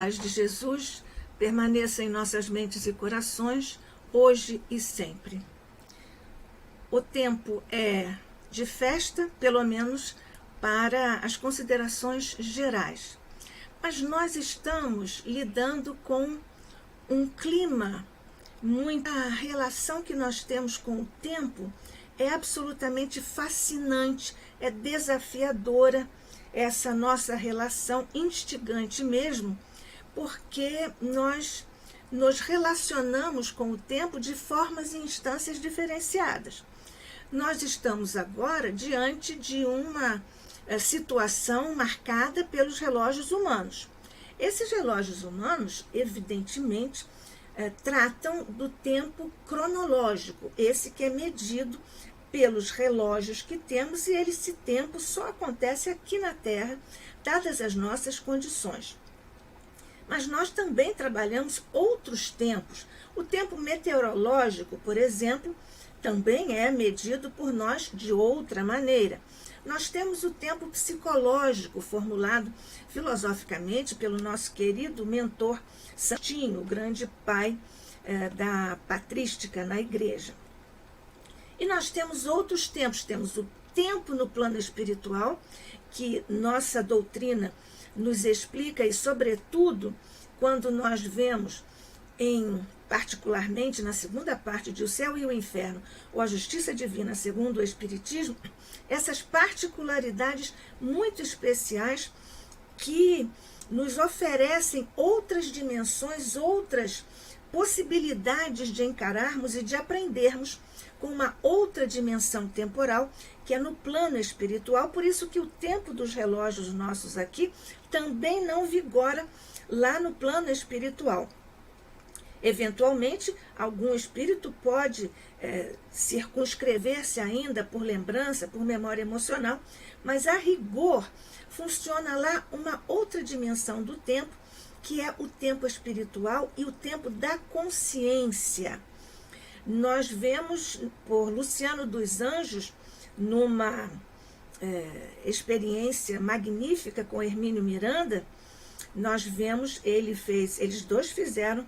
paz de Jesus permaneça em nossas mentes e corações, hoje e sempre. O tempo é de festa, pelo menos para as considerações gerais. Mas nós estamos lidando com um clima, a relação que nós temos com o tempo é absolutamente fascinante, é desafiadora, essa nossa relação instigante mesmo, porque nós nos relacionamos com o tempo de formas e instâncias diferenciadas. Nós estamos agora diante de uma situação marcada pelos relógios humanos. Esses relógios humanos, evidentemente, tratam do tempo cronológico, esse que é medido pelos relógios que temos, e esse tempo só acontece aqui na Terra, dadas as nossas condições. Mas nós também trabalhamos outros tempos. O tempo meteorológico, por exemplo, também é medido por nós de outra maneira. Nós temos o tempo psicológico, formulado filosoficamente pelo nosso querido mentor Santinho, o grande pai da patrística na igreja. E nós temos outros tempos. Temos o tempo no plano espiritual, que nossa doutrina nos explica, e sobretudo quando nós vemos particularmente na segunda parte de O Céu e o Inferno, ou A Justiça Divina segundo o Espiritismo, essas particularidades muito especiais que nos oferecem outras dimensões, outras possibilidades de encararmos e de aprendermos com uma outra dimensão temporal, que é no plano espiritual. Por isso que o tempo dos relógios nossos aqui também não vigora lá no plano espiritual. Eventualmente, algum espírito pode circunscrever-se ainda por lembrança, por memória emocional, mas a rigor funciona lá uma outra dimensão do tempo, que é o tempo espiritual e o tempo da consciência. Nós vemos por Luciano dos Anjos, numa experiência magnífica com Hermínio Miranda, nós vemos, eles dois fizeram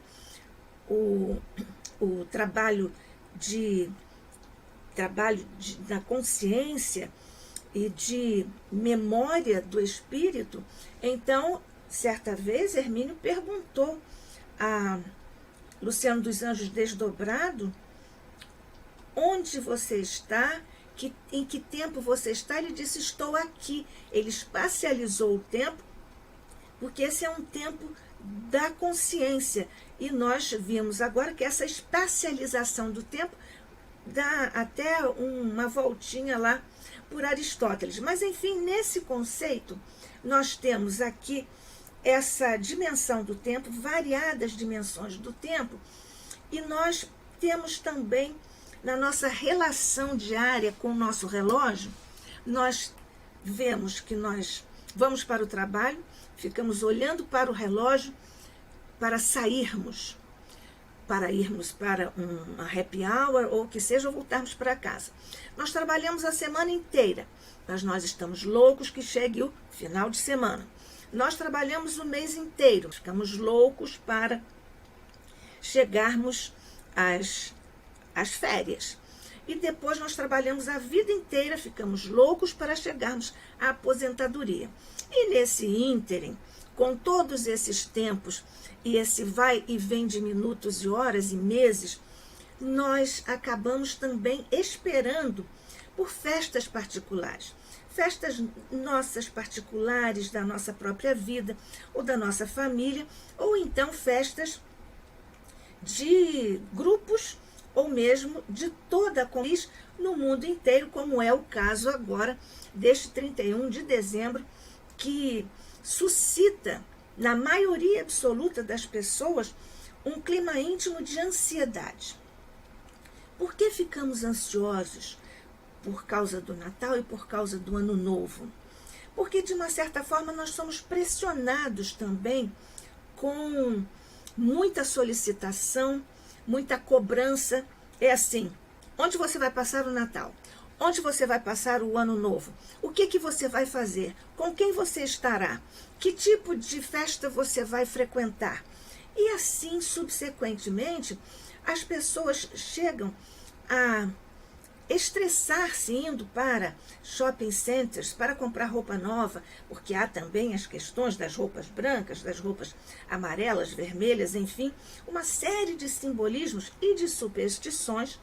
o trabalho da consciência e de memória do espírito. Então, certa vez, Hermínio perguntou a Luciano dos Anjos desdobrado: onde você está? Em que tempo você está? Ele disse: estou aqui. Ele espacializou o tempo, porque esse é um tempo da consciência. E nós vimos agora que essa espacialização do tempo dá até uma voltinha lá por Aristóteles. Mas, enfim, nesse conceito, nós temos aqui essa dimensão do tempo, variadas dimensões do tempo, e nós temos também, na nossa relação diária com o nosso relógio, nós vemos que nós vamos para o trabalho, ficamos olhando para o relógio para sairmos, para irmos para uma happy hour, ou que seja, ou voltarmos para casa. Nós trabalhamos a semana inteira, mas nós estamos loucos que chegue o final de semana. Nós trabalhamos o mês inteiro, ficamos loucos para chegarmos às férias. E depois nós trabalhamos a vida inteira, ficamos loucos para chegarmos à aposentadoria. E nesse ínterim, com todos esses tempos e esse vai e vem de minutos e horas e meses, nós acabamos também esperando por festas particulares. Festas nossas particulares, da nossa própria vida, ou da nossa família, ou então festas de grupos, ou mesmo de toda a comunidade no mundo inteiro, como é o caso agora deste 31 de dezembro, que suscita, na maioria absoluta das pessoas, um clima íntimo de ansiedade. Por que ficamos ansiosos por causa do Natal e por causa do Ano Novo? Porque, de uma certa forma, nós somos pressionados também com muita solicitação, muita cobrança. É assim: onde você vai passar o Natal? Onde você vai passar o Ano Novo? O que você vai fazer? Com quem você estará? Que tipo de festa você vai frequentar? E assim, subsequentemente, as pessoas chegam a estressar-se indo para shopping centers para comprar roupa nova, porque há também as questões das roupas brancas, das roupas amarelas, vermelhas, enfim, uma série de simbolismos e de superstições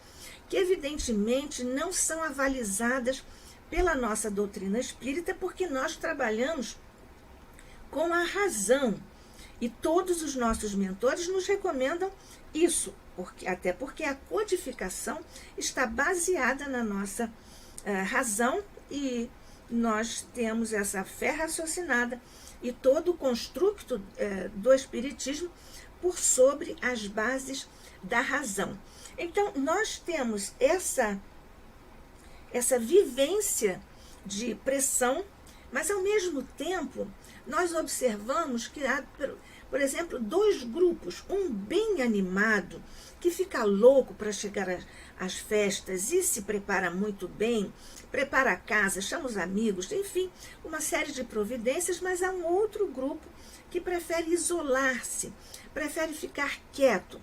que evidentemente não são avalizadas pela nossa doutrina espírita, porque nós trabalhamos com a razão. E todos os nossos mentores nos recomendam isso, até porque a codificação está baseada na nossa razão e nós temos essa fé raciocinada e todo o construto do Espiritismo por sobre as bases da razão. Então, nós temos essa vivência de pressão, mas ao mesmo tempo nós observamos que há, por exemplo, dois grupos, um bem animado, que fica louco para chegar às festas e se prepara muito bem, prepara a casa, chama os amigos, enfim, uma série de providências, mas há um outro grupo que prefere isolar-se, prefere ficar quieto.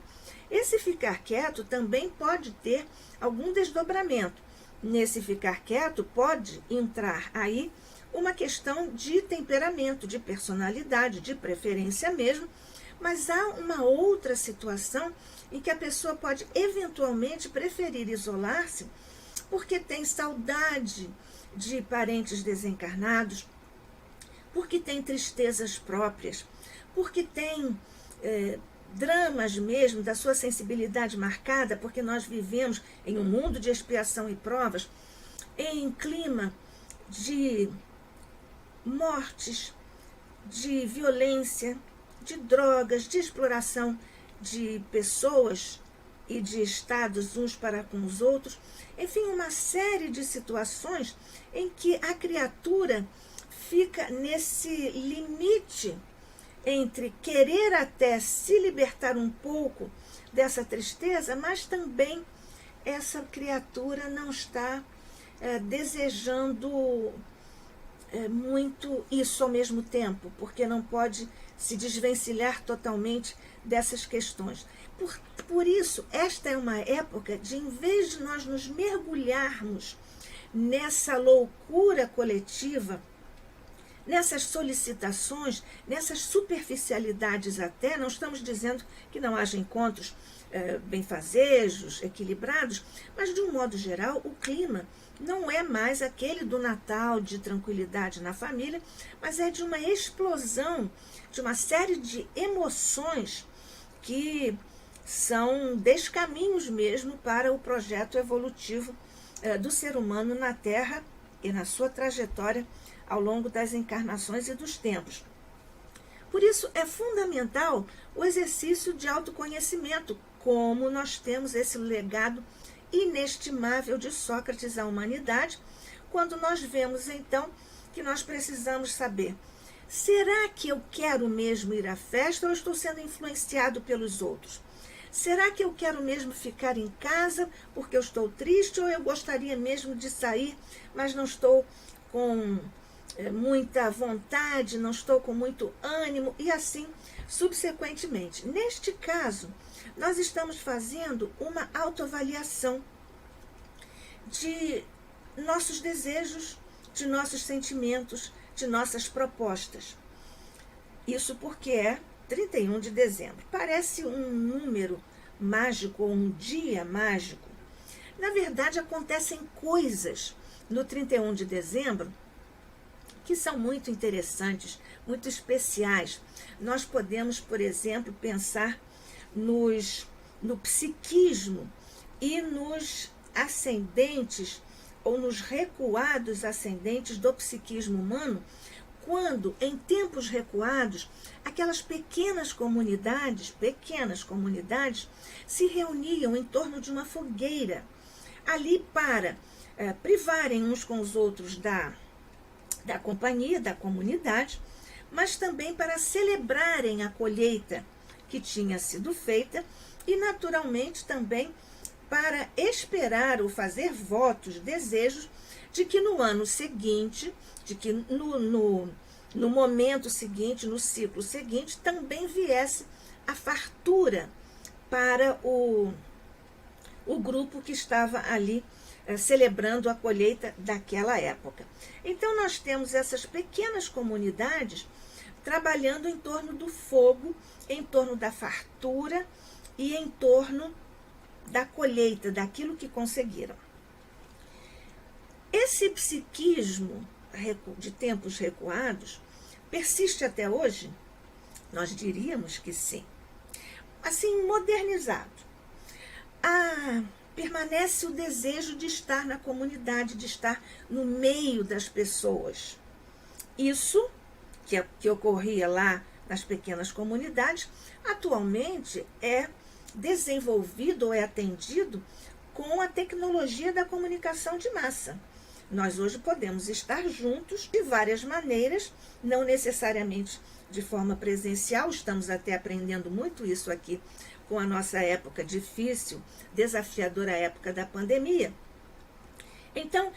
Esse ficar quieto também pode ter algum desdobramento. Nesse ficar quieto pode entrar aí uma questão de temperamento, de personalidade, de preferência mesmo, mas há uma outra situação em que a pessoa pode eventualmente preferir isolar-se porque tem saudade de parentes desencarnados, porque tem tristezas próprias, porque tem dramas mesmo da sua sensibilidade marcada, porque nós vivemos em um mundo de expiação e provas, em clima de mortes, de violência, de drogas, de exploração de pessoas e de estados uns para com os outros, enfim, uma série de situações em que a criatura fica nesse limite entre querer até se libertar um pouco dessa tristeza, mas também essa criatura não está desejando muito isso ao mesmo tempo, porque não pode se desvencilhar totalmente dessas questões. Por isso, esta é uma época de, em vez de nós nos mergulharmos nessa loucura coletiva, nessas solicitações, nessas superficialidades até, não estamos dizendo que não haja encontros benfazejos, equilibrados, mas de um modo geral o clima não é mais aquele do Natal, de tranquilidade na família, mas é de uma explosão, de uma série de emoções que são descaminhos mesmo para o projeto evolutivo do ser humano na Terra e na sua trajetória ao longo das encarnações e dos tempos. Por isso, é fundamental o exercício de autoconhecimento, como nós temos esse legado inestimável de Sócrates à humanidade, quando nós vemos, então, que nós precisamos saber: será que eu quero mesmo ir à festa ou estou sendo influenciado pelos outros? Será que eu quero mesmo ficar em casa porque eu estou triste ou eu gostaria mesmo de sair, mas não estou com muita vontade, não estou com muito ânimo e assim subsequentemente. Neste caso, nós estamos fazendo uma autoavaliação de nossos desejos, de nossos sentimentos, de nossas propostas. Isso porque é 31 de dezembro. Parece um número mágico ou um dia mágico. Na verdade, acontecem coisas no 31 de dezembro que são muito interessantes, muito especiais. Nós podemos, por exemplo, pensar no psiquismo e nos ascendentes ou nos recuados ascendentes do psiquismo humano, quando, em tempos recuados, aquelas pequenas comunidades se reuniam em torno de uma fogueira, ali para privarem uns com os outros da companhia, da comunidade, mas também para celebrarem a colheita que tinha sido feita e, naturalmente, também para esperar ou fazer votos, desejos de que no ano seguinte, de que no momento seguinte, no ciclo seguinte, também viesse a fartura para o grupo que estava ali celebrando a colheita daquela época. Então nós temos essas pequenas comunidades trabalhando em torno do fogo, em torno da fartura e em torno da colheita, daquilo que conseguiram. Esse psiquismo de tempos recuados persiste até hoje? Nós diríamos que sim. Assim, modernizado. Permanece o desejo de estar na comunidade, de estar no meio das pessoas. Isso, que ocorria lá nas pequenas comunidades, atualmente é desenvolvido ou é atendido com a tecnologia da comunicação de massa. Nós hoje podemos estar juntos de várias maneiras, não necessariamente de forma presencial, estamos até aprendendo muito isso aqui com a nossa época difícil, desafiadora época da pandemia. Então,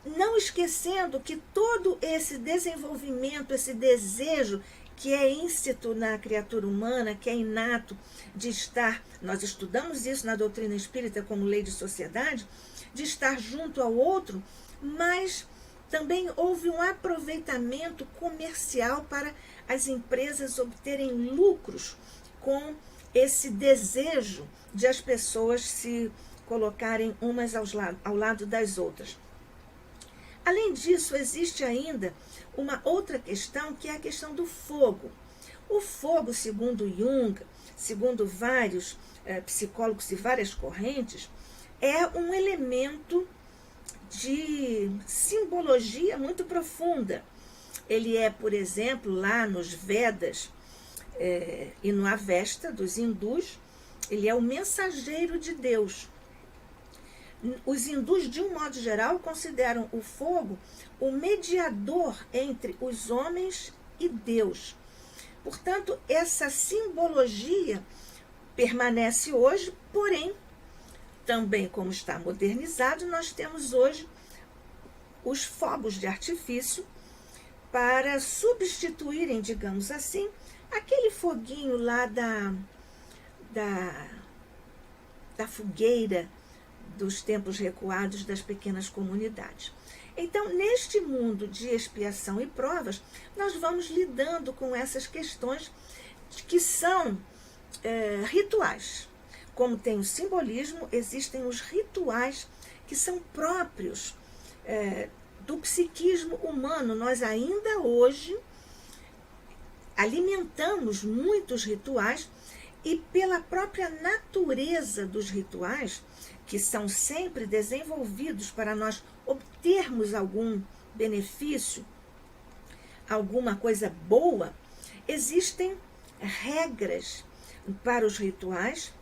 não esquecendo que todo esse desenvolvimento, esse desejo que é íncito na criatura humana, que é inato de estar, nós estudamos isso na doutrina espírita como lei de sociedade, de estar junto ao outro, mas também houve um aproveitamento comercial para as empresas obterem lucros com esse desejo de as pessoas se colocarem umas ao lado das outras. Além disso, existe ainda uma outra questão, que é a questão do fogo. O fogo, segundo Jung, segundo vários psicólogos e várias correntes, é um elemento de simbologia muito profunda. Ele é, por exemplo, lá nos Vedas e no Avesta dos hindus, ele é o mensageiro de Deus. Os hindus, de um modo geral, consideram o fogo o mediador entre os homens e Deus. Portanto, essa simbologia permanece hoje, porém, também como está modernizado, nós temos hoje os fogos de artifício para substituírem, digamos assim, aquele foguinho lá da fogueira dos tempos recuados das pequenas comunidades. Então, neste mundo de expiação e provas, nós vamos lidando com essas questões que são rituais. Como tem o simbolismo, existem os rituais que são próprios do psiquismo humano. Nós ainda hoje alimentamos muitos rituais e pela própria natureza dos rituais, que são sempre desenvolvidos para nós obtermos algum benefício, alguma coisa boa, existem regras para os rituais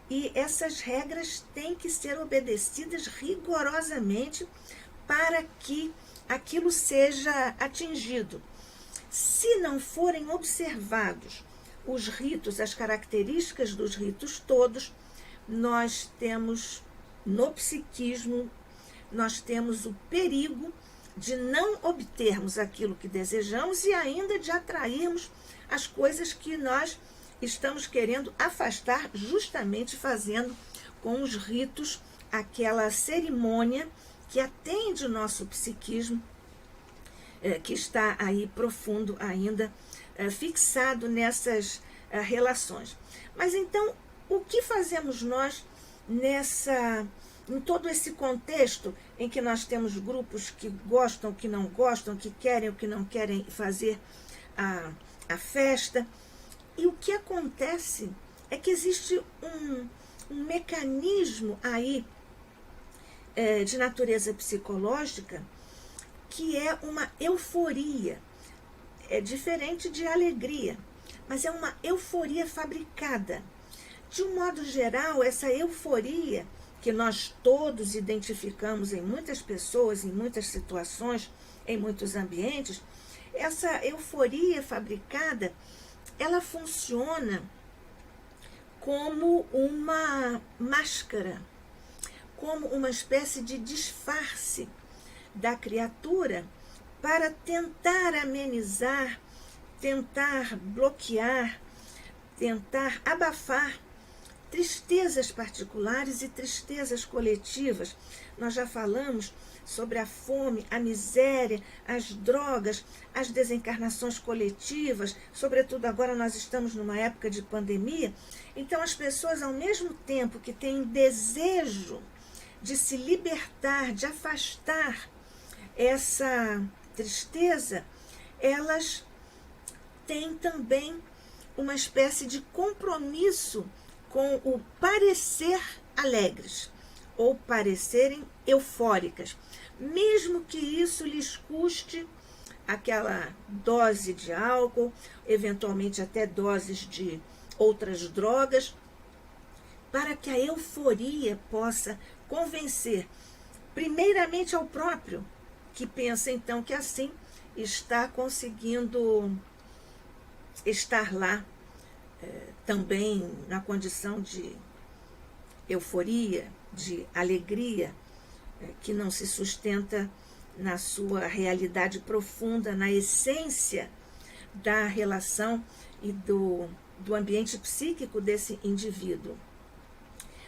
e essas regras têm que ser obedecidas rigorosamente para que aquilo seja atingido. Se não forem observados os ritos, as características dos ritos todos, nós temos no psiquismo, nós temos o perigo de não obtermos aquilo que desejamos e ainda de atrairmos as coisas que nós estamos querendo afastar, justamente fazendo com os ritos aquela cerimônia que atende o nosso psiquismo, que está aí profundo ainda, fixado nessas relações. Mas então, o que fazemos nós em todo esse contexto em que nós temos grupos que gostam, que não gostam, que querem ou que não querem fazer a festa? E o que acontece é que existe um mecanismo aí de natureza psicológica que é uma euforia. É diferente de alegria, mas é uma euforia fabricada. De um modo geral, essa euforia que nós todos identificamos em muitas pessoas, em muitas situações, em muitos ambientes, essa euforia fabricada, ela funciona como uma máscara, como uma espécie de disfarce da criatura para tentar amenizar, tentar bloquear, tentar abafar tristezas particulares e tristezas coletivas. Nós já falamos sobre a fome, a miséria, as drogas, as desencarnações coletivas, sobretudo agora nós estamos numa época de pandemia. Então as pessoas, ao mesmo tempo que têm desejo de se libertar, de afastar essa tristeza, elas têm também uma espécie de compromisso com o parecer alegres ou parecerem eufóricas, mesmo que isso lhes custe aquela dose de álcool, eventualmente até doses de outras drogas, para que a euforia possa convencer primeiramente ao próprio, que pensa então que assim está conseguindo estar lá também na condição de euforia, de alegria, que não se sustenta na sua realidade profunda, na essência da relação e do ambiente psíquico desse indivíduo.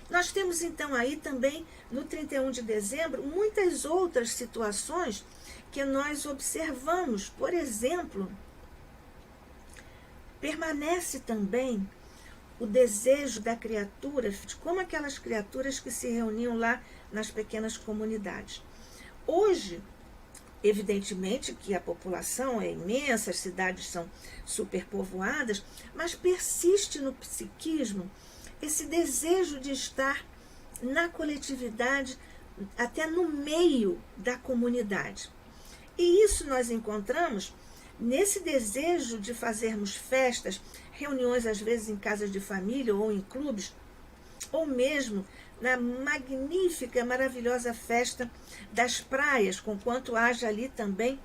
Nós temos então aí também, no 31 de dezembro, muitas outras situações que nós observamos. Por exemplo, permanece também o desejo da criatura, como aquelas criaturas que se reuniam lá nas pequenas comunidades. Hoje, evidentemente que a população é imensa, as cidades são superpovoadas, mas persiste no psiquismo esse desejo de estar na coletividade, até no meio da comunidade. E isso nós encontramos nesse desejo de fazermos festas, reuniões às vezes em casas de família ou em clubes, ou mesmo na magnífica, maravilhosa festa das praias, conquanto haja ali também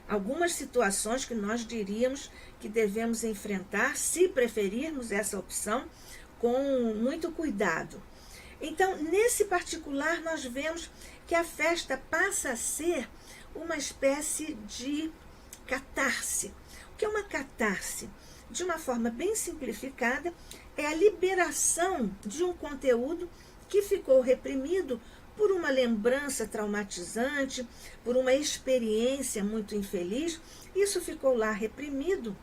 algumas situações que nós diríamos que devemos enfrentar, se preferirmos essa opção, com muito cuidado. Então, nesse particular, nós vemos que a festa passa a ser uma espécie de catarse. O que é uma catarse? De uma forma bem simplificada, é a liberação de um conteúdo que ficou reprimido por uma lembrança traumatizante, por uma experiência muito infeliz. Isso ficou lá reprimido.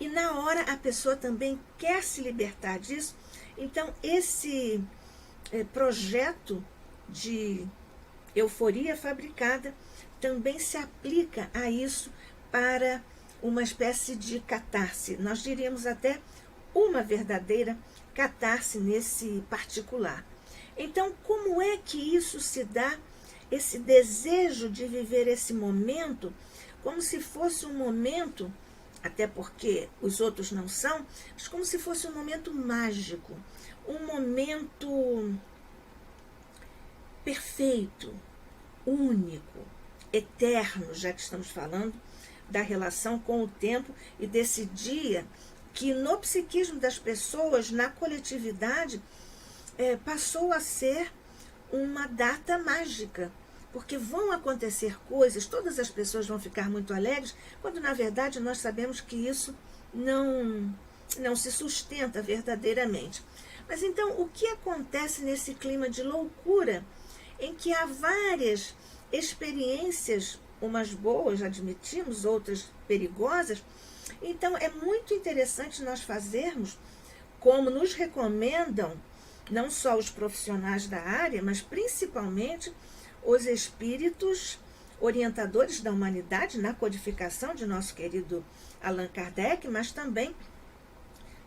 E na hora a pessoa também quer se libertar disso. Então, esse projeto de euforia fabricada também se aplica a isso para uma espécie de catarse. Nós diríamos até uma verdadeira catarse nesse particular. Então, como é que isso se dá, esse desejo de viver esse momento, como se fosse um momento, até porque os outros não são, mas como se fosse um momento mágico, um momento perfeito, único, eterno, já que estamos falando da relação com o tempo e desse dia que no psiquismo das pessoas, na coletividade, passou a ser uma data mágica, porque vão acontecer coisas, todas as pessoas vão ficar muito alegres, quando na verdade nós sabemos que isso não se sustenta verdadeiramente. Mas então, o que acontece nesse clima de loucura, em que há várias experiências, umas boas, admitimos, outras perigosas? Então, é muito interessante nós fazermos, como nos recomendam, não só os profissionais da área, mas principalmente os espíritos orientadores da humanidade, na codificação de nosso querido Allan Kardec, mas também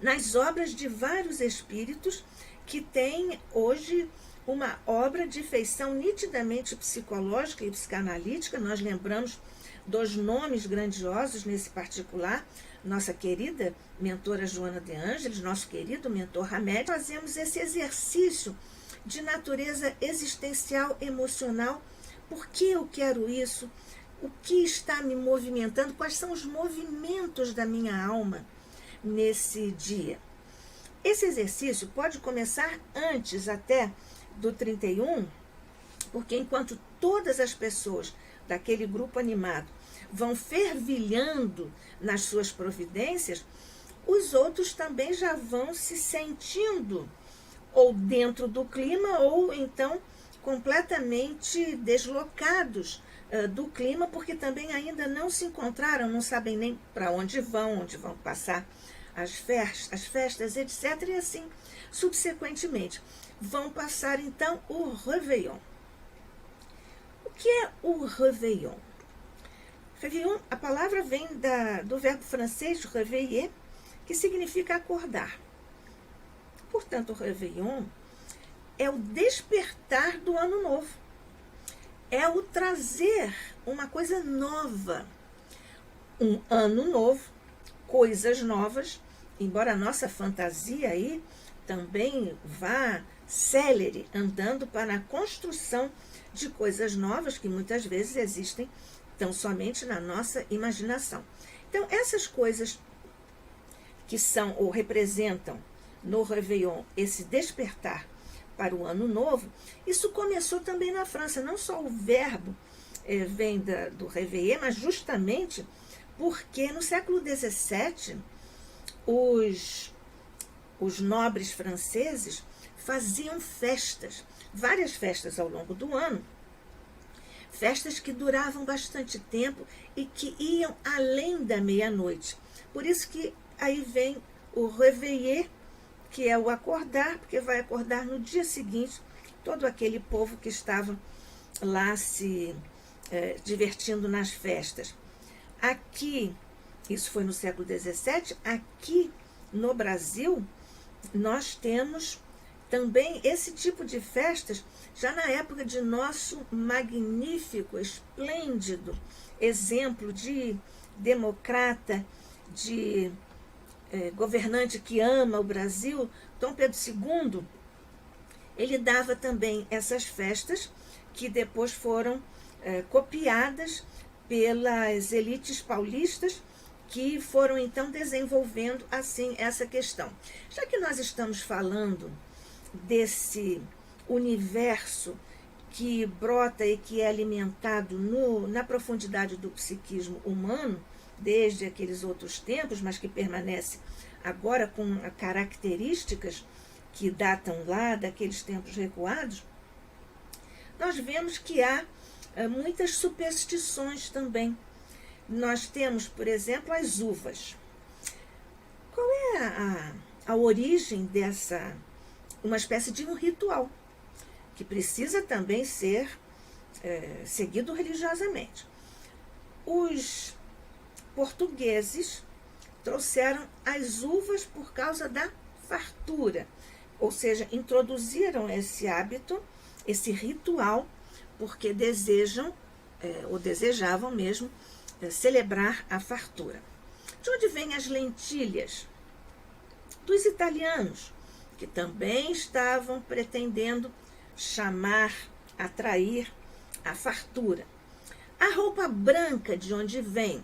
nas obras de vários espíritos que têm hoje uma obra de feição nitidamente psicológica e psicanalítica. Nós lembramos dos nomes grandiosos nesse particular, nossa querida mentora Joana de Ângeles, nosso querido mentor Hamed. Fazemos esse exercício de natureza existencial, emocional. Por que eu quero isso? O que está me movimentando? Quais são os movimentos da minha alma nesse dia? Esse exercício pode começar antes até do 31, porque enquanto todas as pessoas daquele grupo animado, vão fervilhando nas suas providências, os outros também já vão se sentindo ou dentro do clima ou então completamente deslocados do clima, porque também ainda não se encontraram, não sabem nem para onde vão passar as festas, etc. E assim, subsequentemente, vão passar então o Réveillon. O que é o Réveillon? Réveillon, a palavra vem do verbo francês réveiller, que significa acordar. Portanto, o Réveillon é o despertar do ano novo. É o trazer uma coisa nova. Um ano novo, coisas novas, embora a nossa fantasia aí também vá célere, andando para a construção de coisas novas que muitas vezes existem tão somente na nossa imaginação. Então, essas coisas que são ou representam no Réveillon esse despertar para o ano novo, isso começou também na França. Não só o verbo vem do Réveiller, mas justamente porque no século XVII os nobres franceses faziam festas, várias festas ao longo do ano, festas que duravam bastante tempo e que iam além da meia-noite. Por isso que aí vem o réveiller, que é o acordar, porque vai acordar no dia seguinte todo aquele povo que estava lá se divertindo nas festas. Aqui, isso foi no século XVII, aqui no Brasil, nós temos também esse tipo de festas, já na época de nosso magnífico, esplêndido exemplo de democrata, de governante que ama o Brasil, Dom Pedro II, ele dava também essas festas que depois foram copiadas pelas elites paulistas, que foram então desenvolvendo assim essa questão. Já que nós estamos falando desse universo que brota e que é alimentado na profundidade do psiquismo humano, desde aqueles outros tempos, mas que permanece agora com características que datam lá daqueles tempos recuados, nós vemos que há muitas superstições também. Nós temos, por exemplo, as uvas. Qual é a origem dessa? Uma espécie de um ritual, que precisa também ser seguido religiosamente. Os portugueses trouxeram as uvas por causa da fartura, ou seja, introduziram esse hábito, esse ritual, porque desejam, ou desejavam mesmo, celebrar a fartura. De onde vêm as lentilhas? Dos italianos, que também estavam pretendendo chamar, atrair a fartura. A roupa branca, de onde vem?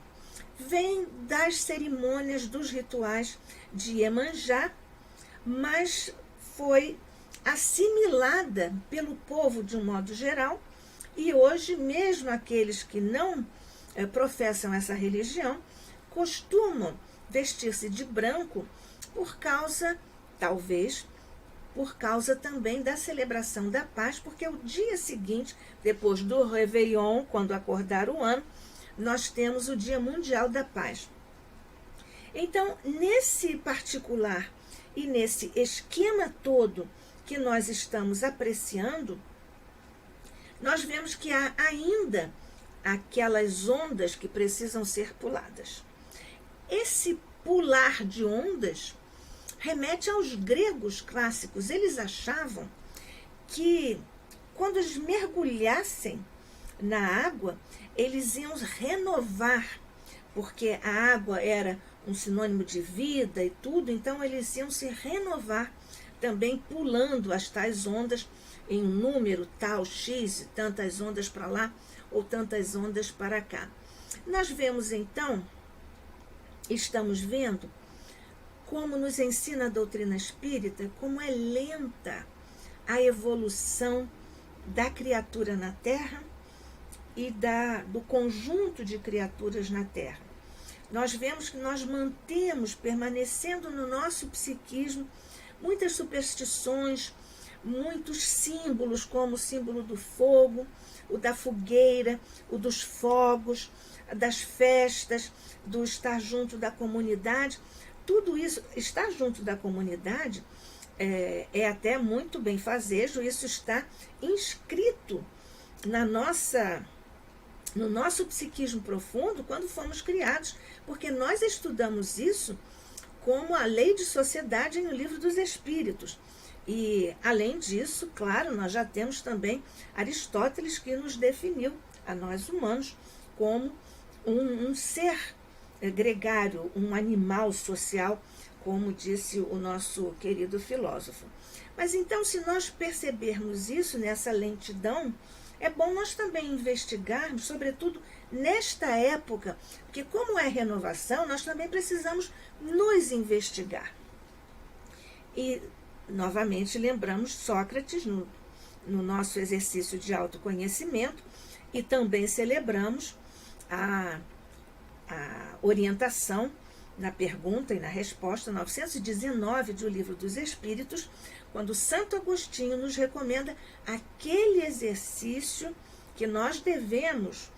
Vem das cerimônias, dos rituais de Iemanjá, mas foi assimilada pelo povo de um modo geral, e hoje mesmo aqueles que não professam essa religião costumam vestir-se de branco por causa, talvez, por causa também da celebração da paz, porque o dia seguinte, depois do Réveillon, quando acordar o ano, nós temos o Dia Mundial da Paz. Então, nesse particular e nesse esquema todo que nós estamos apreciando, nós vemos que há ainda aquelas ondas que precisam ser puladas. Esse pular de ondas remete aos gregos clássicos. Eles achavam que quando eles mergulhassem na água, eles iam renovar, porque a água era um sinônimo de vida e tudo, então eles iam se renovar também pulando as tais ondas em um número tal, X, tantas ondas para lá ou tantas ondas para cá. Nós vemos então, estamos vendo, como nos ensina a doutrina espírita, como é lenta a evolução da criatura na Terra e do conjunto de criaturas na Terra. Nós vemos que nós mantemos, permanecendo no nosso psiquismo, muitas superstições, muitos símbolos, como o símbolo do fogo, o da fogueira, o dos fogos, das festas, do estar junto da comunidade. Tudo isso, estar junto da comunidade, é até muito benfazejo, isso está inscrito no nosso psiquismo profundo quando fomos criados, porque nós estudamos isso como a lei de sociedade no Livro dos Espíritos. E, além disso, claro, nós já temos também Aristóteles, que nos definiu, a nós humanos, como um ser gregário, um animal social, como disse o nosso querido filósofo. Mas então, se nós percebermos isso nessa lentidão, é bom nós também investigarmos, sobretudo nesta época, porque como é renovação, nós também precisamos nos investigar. E, novamente, lembramos Sócrates no nosso exercício de autoconhecimento e também celebramos a orientação na pergunta e na resposta 919 do Livro dos Espíritos, quando Santo Agostinho nos recomenda aquele exercício que nós devemos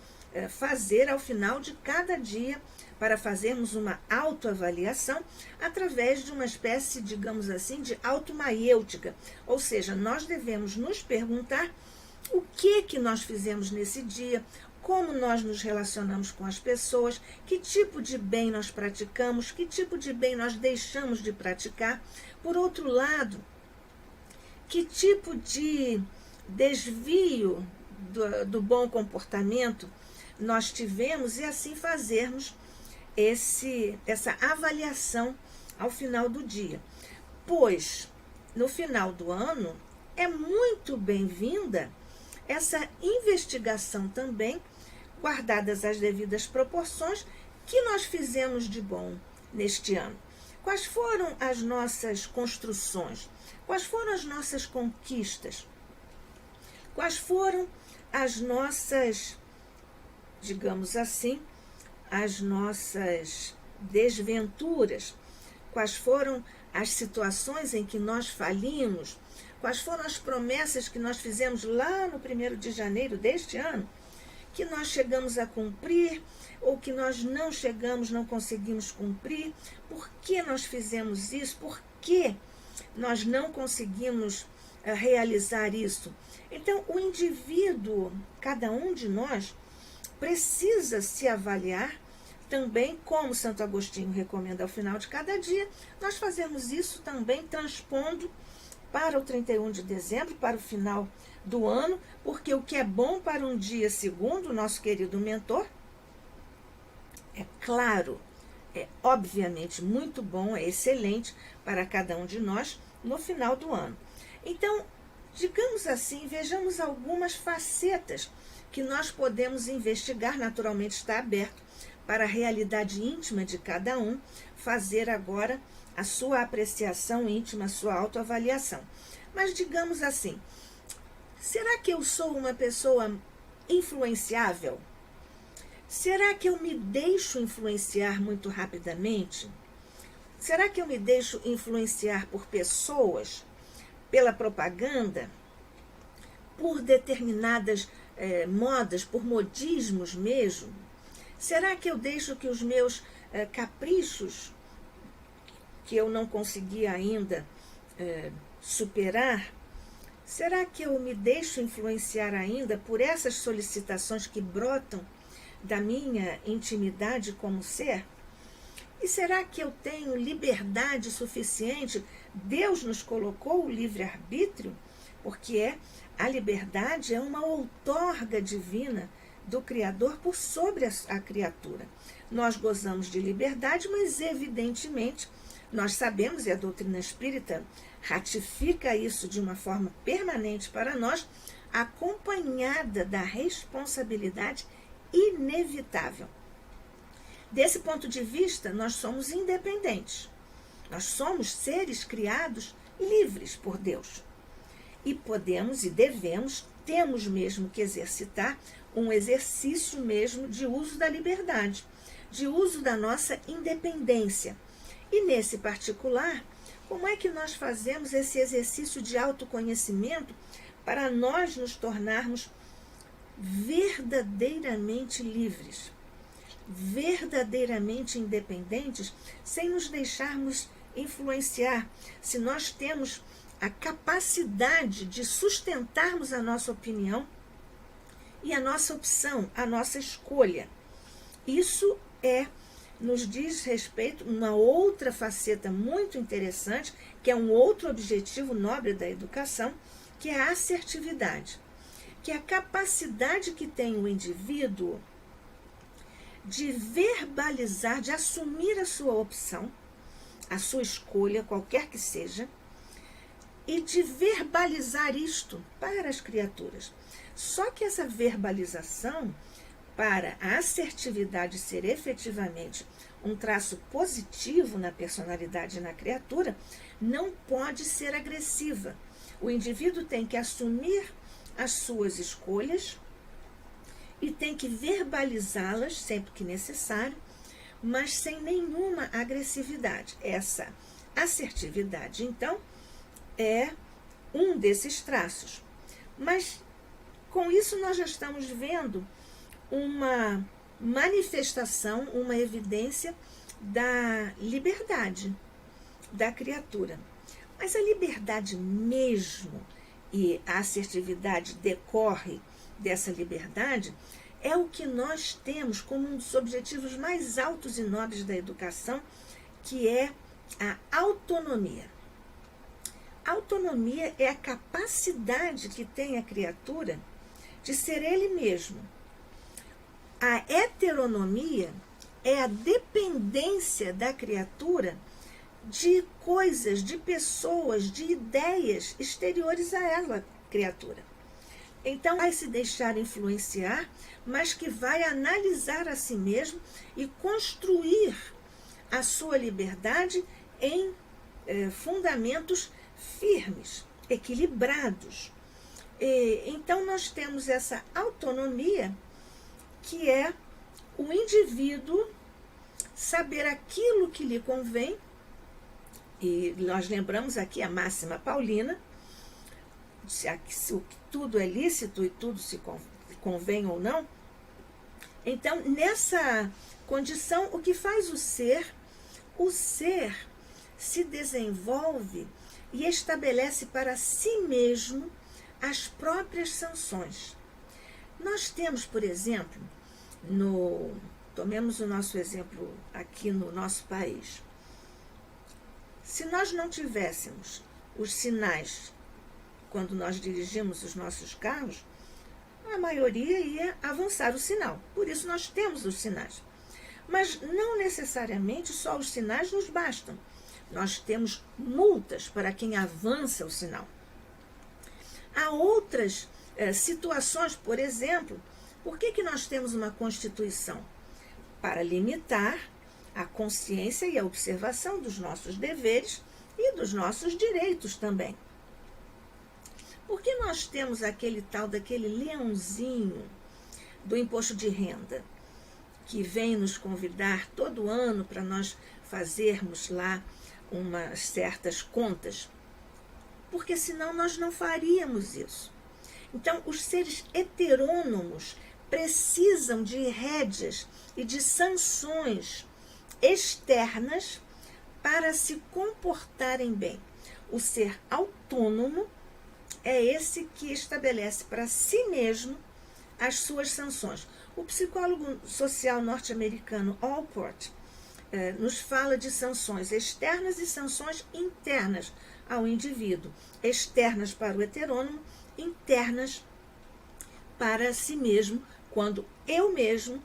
fazer ao final de cada dia para fazermos uma autoavaliação através de uma espécie, digamos assim, de automaiêutica. Ou seja, nós devemos nos perguntar o que nós fizemos nesse dia, como nós nos relacionamos com as pessoas, que tipo de bem nós praticamos, que tipo de bem nós deixamos de praticar. Por outro lado, que tipo de desvio do bom comportamento nós tivemos e assim fazermos essa avaliação ao final do dia. Pois, no final do ano, é muito bem-vinda essa investigação também, guardadas as devidas proporções, que nós fizemos de bom neste ano. Quais foram as nossas construções? Quais foram as nossas conquistas? Quais foram as nossas, digamos assim, as nossas desventuras? Quais foram as situações em que nós falimos? Quais foram as promessas que nós fizemos lá no 1º de janeiro deste ano, que nós chegamos a cumprir, ou que nós não chegamos, não conseguimos cumprir? Por que nós fizemos isso? Por que nós não conseguimos realizar isso? Então, o indivíduo, cada um de nós, precisa se avaliar também, como Santo Agostinho recomenda ao final de cada dia. Nós fazemos isso também transpondo para o 31 de dezembro, para o final do ano, porque o que é bom para um dia segundo o nosso querido mentor, é claro, é obviamente muito bom, é excelente para cada um de nós no final do ano. Então, digamos assim, vejamos algumas facetas que nós podemos investigar, naturalmente está aberto para a realidade íntima de cada um, fazer agora a sua apreciação íntima, a sua autoavaliação. Mas digamos assim, será que eu sou uma pessoa influenciável? Será que eu me deixo influenciar muito rapidamente? Será que eu me deixo influenciar por pessoas, pela propaganda, por determinadas modas, por modismos mesmo? Será que eu deixo que os meus caprichos, que eu não consegui ainda superar, será que eu me deixo influenciar ainda por essas solicitações que brotam da minha intimidade como ser? E será que eu tenho liberdade suficiente? Deus nos colocou o livre-arbítrio, porque a liberdade é uma outorga divina do Criador por sobre a criatura. Nós gozamos de liberdade, mas evidentemente nós sabemos, e a doutrina espírita ratifica isso de uma forma permanente para nós, acompanhada da responsabilidade inevitável. Desse ponto de vista, nós somos independentes. Nós somos seres criados livres por Deus. E podemos e devemos, temos mesmo que exercitar um exercício mesmo de uso da liberdade, de uso da nossa independência. E nesse particular, como é que nós fazemos esse exercício de autoconhecimento para nós nos tornarmos verdadeiramente livres, verdadeiramente independentes, sem nos deixarmos influenciar, se nós temos a capacidade de sustentarmos a nossa opinião e a nossa opção, a nossa escolha. Isso nos diz respeito a uma outra faceta muito interessante, que é um outro objetivo nobre da educação, que é a assertividade, que é a capacidade que tem o indivíduo de verbalizar, de assumir a sua opção, a sua escolha, qualquer que seja, e de verbalizar isto para as criaturas. Só que essa verbalização, para a assertividade ser efetivamente um traço positivo na personalidade e na criatura, não pode ser agressiva. O indivíduo tem que assumir as suas escolhas e tem que verbalizá-las sempre que necessário, mas sem nenhuma agressividade. Essa assertividade, então, é um desses traços. Mas com isso nós já estamos vendo uma manifestação, uma evidência da liberdade da criatura. Mas a liberdade mesmo, e a assertividade decorre dessa liberdade, é o que nós temos como um dos objetivos mais altos e nobres da educação, que é a autonomia. A autonomia é a capacidade que tem a criatura de ser ele mesmo. A heteronomia é a dependência da criatura de coisas, de pessoas, de ideias exteriores a ela, criatura. Então, vai se deixar influenciar, mas que vai analisar a si mesmo e construir a sua liberdade em fundamentos firmes, equilibrados. Então, nós temos essa autonomia, que é o indivíduo saber aquilo que lhe convém, e nós lembramos aqui a máxima paulina, se tudo é lícito e tudo se convém ou não. Então, nessa condição, o que faz o ser se desenvolve e estabelece para si mesmo as próprias sanções. Nós temos, por exemplo, tomemos o nosso exemplo aqui no nosso país. Se nós não tivéssemos os sinais quando nós dirigimos os nossos carros, a maioria ia avançar o sinal. Por isso nós temos os sinais. Mas não necessariamente só os sinais nos bastam. Nós temos multas para quem avança o sinal. Há outras situações, por exemplo, por que nós temos uma Constituição? Para limitar a consciência e a observação dos nossos deveres e dos nossos direitos também. Por que nós temos daquele leãozinho do imposto de renda, que vem nos convidar todo ano para nós fazermos lá umas certas contas? Porque senão nós não faríamos isso. Então, os seres heterônomos precisam de rédeas e de sanções externas para se comportarem bem. O ser autônomo é esse que estabelece para si mesmo as suas sanções. O psicólogo social norte-americano Allport nos fala de sanções externas e sanções internas ao indivíduo. Externas para o heterônomo, internas para si mesmo, quando eu mesmo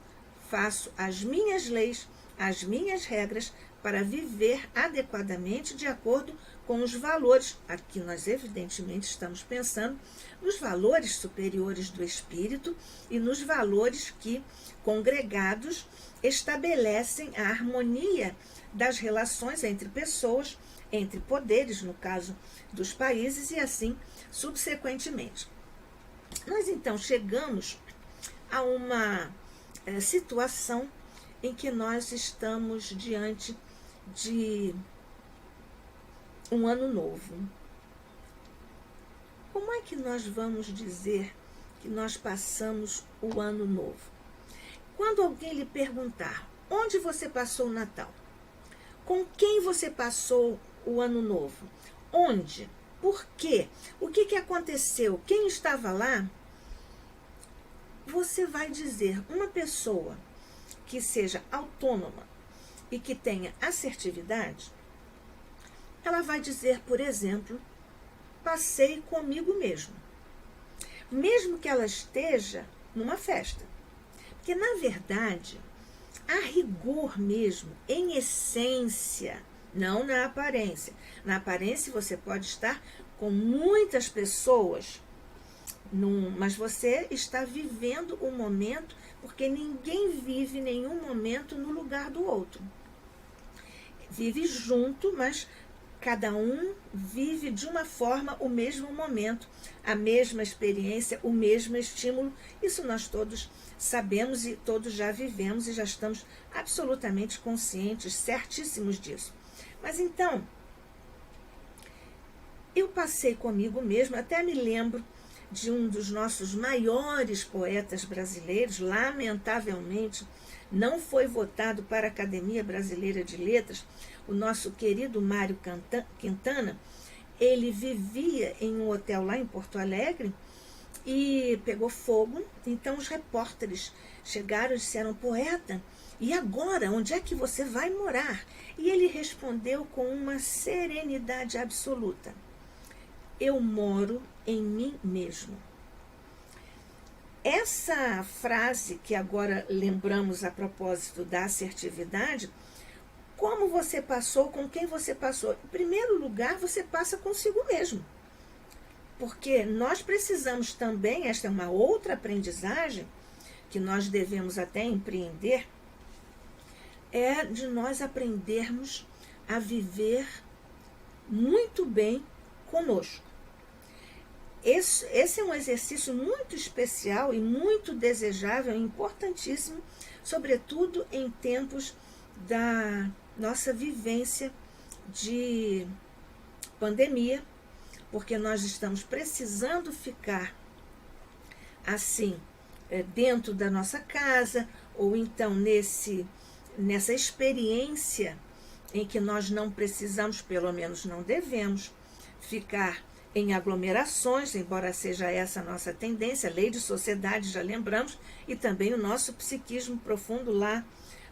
faço as minhas leis, as minhas regras para viver adequadamente de acordo com os valores. Aqui nós evidentemente estamos pensando nos valores superiores do espírito e nos valores que, congregados, estabelecem a harmonia das relações entre pessoas, entre poderes, no caso dos países, e assim subsequentemente. Nós então chegamos a uma situação em que nós estamos diante de um ano novo. Como é que nós vamos dizer que nós passamos o ano novo? Quando alguém lhe perguntar onde você passou o Natal, com quem você passou o ano novo, onde, por quê, o que aconteceu, quem estava lá, você vai dizer, uma pessoa que seja autônoma e que tenha assertividade, ela vai dizer, por exemplo, passei comigo mesmo. Mesmo que ela esteja numa festa. Porque, na verdade, a rigor mesmo, em essência, não na aparência. Na aparência você pode estar com muitas pessoas, mas você está vivendo o momento, porque ninguém vive nenhum momento no lugar do outro. Vive junto, mas cada um vive de uma forma o mesmo momento, a mesma experiência, o mesmo estímulo. Isso nós todos sabemos e todos já vivemos e já estamos absolutamente conscientes, certíssimos disso. Mas então, eu passei comigo mesmo, até me lembro de um dos nossos maiores poetas brasileiros, lamentavelmente, não foi votado para a Academia Brasileira de Letras, o nosso querido Mário Quintana. Ele vivia em um hotel lá em Porto Alegre e pegou fogo. Então os repórteres chegaram e disseram, poeta, e agora, onde é que você vai morar? E ele respondeu com uma serenidade absoluta, eu moro em mim mesmo. Essa frase que agora lembramos a propósito da assertividade, como você passou, com quem você passou? Em primeiro lugar, você passa consigo mesmo. Porque nós precisamos também, esta é uma outra aprendizagem que nós devemos até empreender, é de nós aprendermos a viver muito bem conosco. Esse é um exercício muito especial e muito desejável e importantíssimo, sobretudo em tempos da nossa vivência de pandemia, porque nós estamos precisando ficar assim, dentro da nossa casa, ou então nessa experiência em que nós não precisamos, pelo menos não devemos, ficar em aglomerações, embora seja essa a nossa tendência, lei de sociedade, já lembramos, e também o nosso psiquismo profundo lá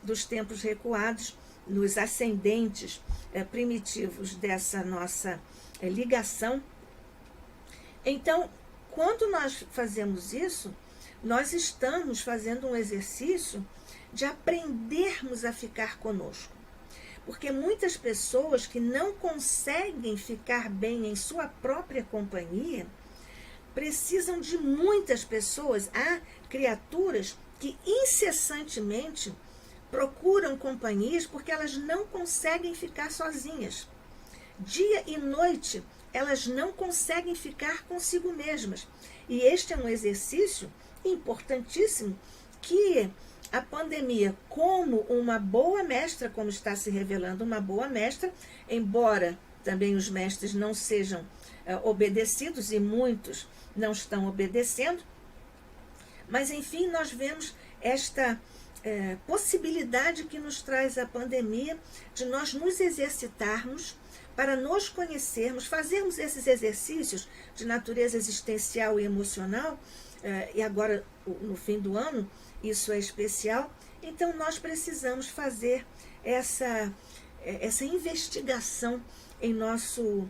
dos tempos recuados, nos ascendentes primitivos dessa nossa ligação. Então, quando nós fazemos isso, nós estamos fazendo um exercício de aprendermos a ficar conosco. Porque muitas pessoas que não conseguem ficar bem em sua própria companhia, precisam de muitas pessoas. Há criaturas que incessantemente procuram companhias porque elas não conseguem ficar sozinhas. Dia e noite, elas não conseguem ficar consigo mesmas. E este é um exercício importantíssimo que a pandemia, como uma boa mestra, como está se revelando uma boa mestra, embora também os mestres não sejam obedecidos e muitos não estão obedecendo, mas enfim, nós vemos esta possibilidade que nos traz a pandemia de nós nos exercitarmos para nos conhecermos, fazermos esses exercícios de natureza existencial e emocional, e agora no fim do ano isso é especial. Então nós precisamos fazer essa investigação em nosso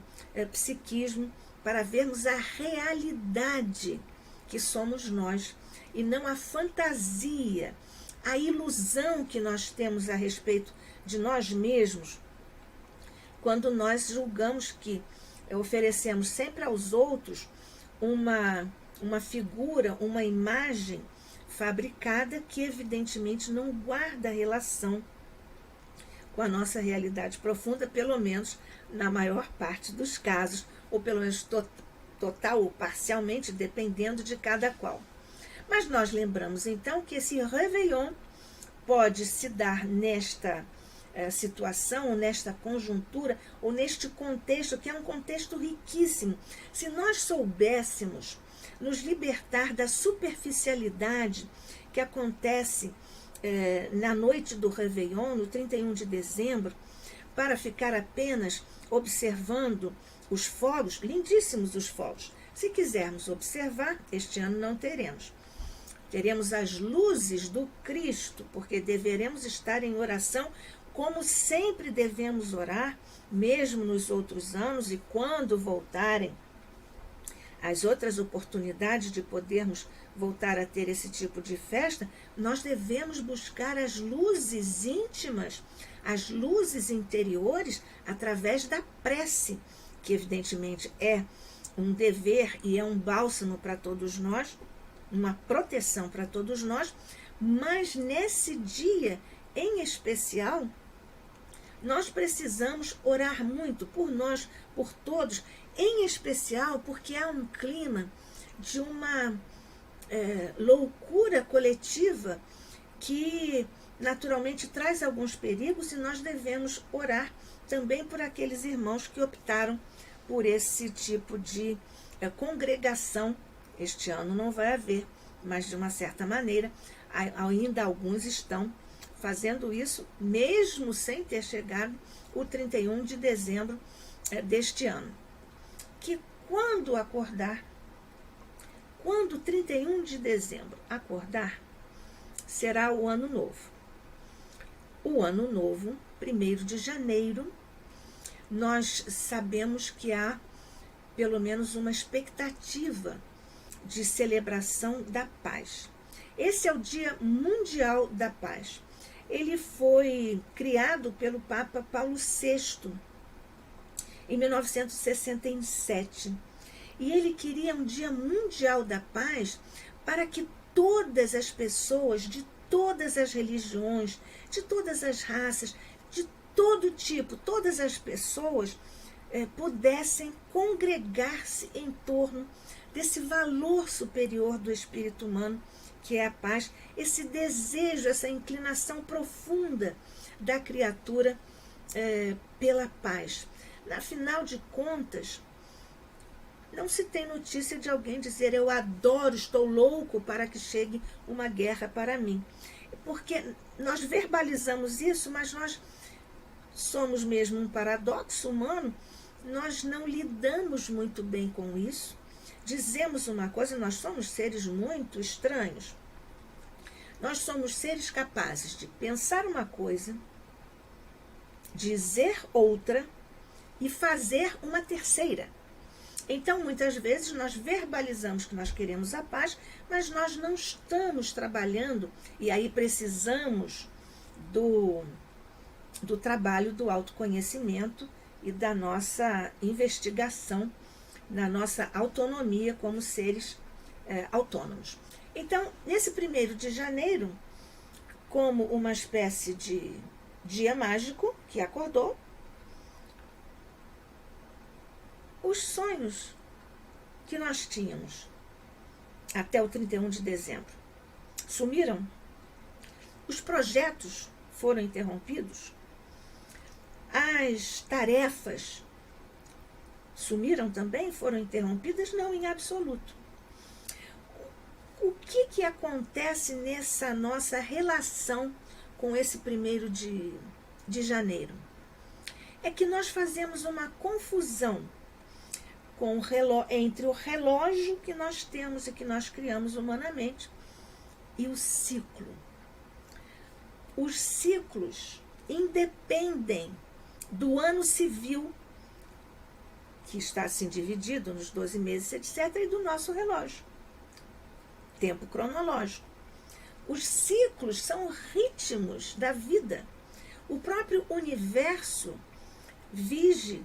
psiquismo para vermos a realidade que somos nós e não a fantasia, a ilusão que nós temos a respeito de nós mesmos, quando nós julgamos que oferecemos sempre aos outros uma figura, uma imagem fabricada que evidentemente não guarda relação com a nossa realidade profunda, pelo menos na maior parte dos casos, ou pelo menos total ou parcialmente, dependendo de cada qual. Mas nós lembramos então que esse Réveillon pode se dar nesta situação, ou nesta conjuntura, ou neste contexto, que é um contexto riquíssimo. Se nós soubéssemos nos libertar da superficialidade que acontece na noite do Réveillon, no 31 de dezembro, para ficar apenas observando os fogos, lindíssimos os fogos. Se quisermos observar, este ano não teremos. Teremos as luzes do Cristo, porque deveremos estar em oração, como sempre devemos orar, mesmo nos outros anos, e quando voltarem as outras oportunidades de podermos voltar a ter esse tipo de festa, nós devemos buscar as luzes íntimas, as luzes interiores, através da prece, que evidentemente é um dever e é um bálsamo para todos nós, uma proteção para todos nós, mas nesse dia em especial, nós precisamos orar muito por nós, por todos, em especial porque há um clima de uma loucura coletiva que naturalmente traz alguns perigos, e nós devemos orar também por aqueles irmãos que optaram por esse tipo de congregação. Este ano não vai haver, mas de uma certa maneira ainda alguns estão fazendo isso, mesmo sem ter chegado o 31 de dezembro deste ano. Que quando 31 de dezembro acordar, será o ano novo. O ano novo, 1º de janeiro, nós sabemos que há pelo menos uma expectativa de celebração da paz. Esse é o Dia Mundial da Paz. Ele foi criado pelo Papa Paulo VI em 1967. E ele queria um Dia Mundial da Paz para que todas as pessoas de todas as religiões, de todas as raças, de todo tipo, todas as pessoas pudessem congregar-se em torno desse valor superior do espírito humano, que é a paz, esse desejo, essa inclinação profunda da criatura pela paz. Afinal de contas, não se tem notícia de alguém dizer: eu adoro, estou louco para que chegue uma guerra para mim. Porque nós verbalizamos isso, mas nós somos mesmo um paradoxo humano, nós não lidamos muito bem com isso. Dizemos uma coisa, nós somos seres muito estranhos. Nós somos seres capazes de pensar uma coisa, dizer outra e fazer uma terceira. Então, muitas vezes, nós verbalizamos que nós queremos a paz, mas nós não estamos trabalhando, e aí precisamos do trabalho do autoconhecimento e da nossa investigação, na nossa autonomia como seres autônomos. Então, nesse 1º de janeiro, como uma espécie de dia mágico que acordou, os sonhos que nós tínhamos até o 31 de dezembro sumiram, os projetos foram interrompidos, as tarefas sumiram também, foram interrompidas? Não, em absoluto. O que acontece nessa nossa relação com esse 1º de janeiro? É que nós fazemos uma confusão entre o relógio que nós temos e que nós criamos humanamente e o ciclo. Os ciclos independem do ano civil, que está assim dividido nos 12 meses, etc., e do nosso relógio, tempo cronológico. Os ciclos são ritmos da vida. O próprio universo vive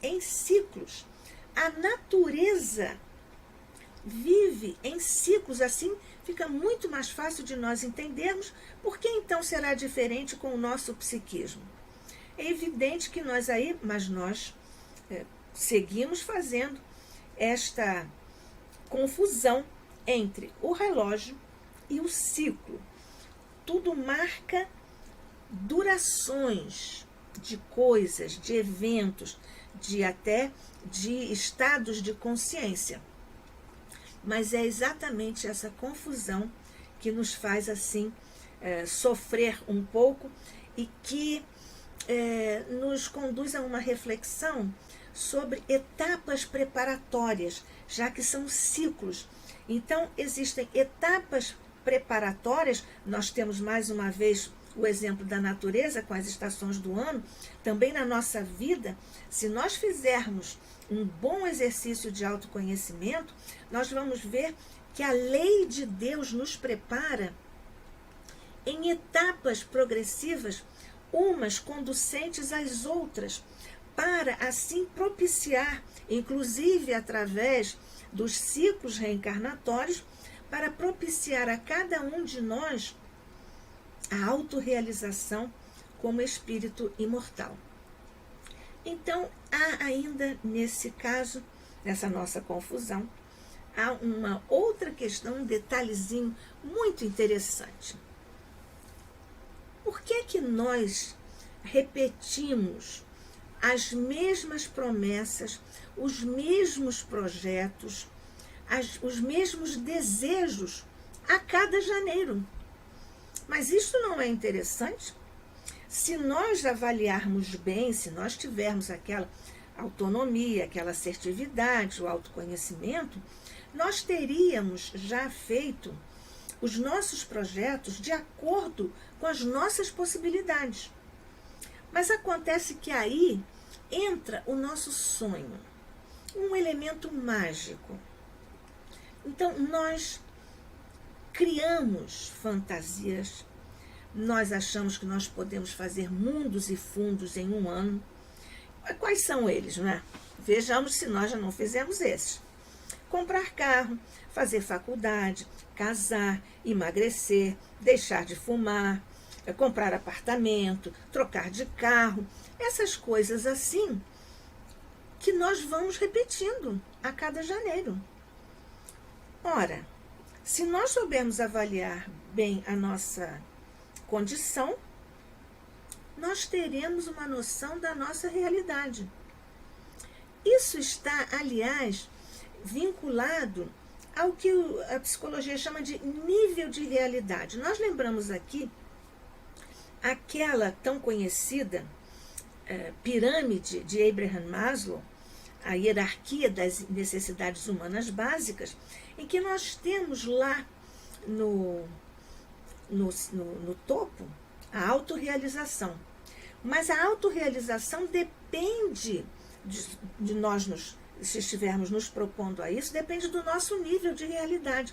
em ciclos. A natureza vive em ciclos. Assim fica muito mais fácil de nós entendermos por que então será diferente com o nosso psiquismo. É evidente que nós seguimos fazendo esta confusão entre o relógio e o ciclo. Tudo marca durações de coisas, de eventos, de estados de consciência. Mas é exatamente essa confusão que nos faz assim sofrer um pouco e que nos conduz a uma reflexão sobre etapas preparatórias, já que são ciclos. Então, existem etapas preparatórias. Nós temos mais uma vez o exemplo da natureza com as estações do ano. Também na nossa vida, se nós fizermos um bom exercício de autoconhecimento, nós vamos ver que a lei de Deus nos prepara em etapas progressivas, umas conducentes às outras, para assim propiciar, inclusive através dos ciclos reencarnatórios, para propiciar a cada um de nós a autorrealização como espírito imortal. Então, há ainda nesse caso, nessa nossa confusão, há uma outra questão, um detalhezinho muito interessante. Por que nós repetimos as mesmas promessas, os mesmos projetos, os mesmos desejos a cada janeiro? Mas isso não é interessante? Se nós avaliarmos bem, se nós tivermos aquela autonomia, aquela assertividade, o autoconhecimento, nós teríamos já feito os nossos projetos de acordo com as nossas possibilidades. Mas acontece que aí entra o nosso sonho, um elemento mágico. Então, nós criamos fantasias, nós achamos que nós podemos fazer mundos e fundos em um ano. Quais são eles, não é? Vejamos se nós já não fizemos esses. Comprar carro, fazer faculdade, casar, emagrecer, deixar de fumar, comprar apartamento, trocar de carro, essas coisas assim que nós vamos repetindo a cada janeiro. Ora, se nós soubermos avaliar bem a nossa condição, nós teremos uma noção da nossa realidade. Isso está, aliás, vinculado ao que a psicologia chama de nível de realidade. Nós lembramos aqui aquela tão conhecida pirâmide de Abraham Maslow, a hierarquia das necessidades humanas básicas, em que nós temos lá no topo a autorrealização. Mas a autorrealização depende de nós, se estivermos nos propondo a isso, depende do nosso nível de realidade.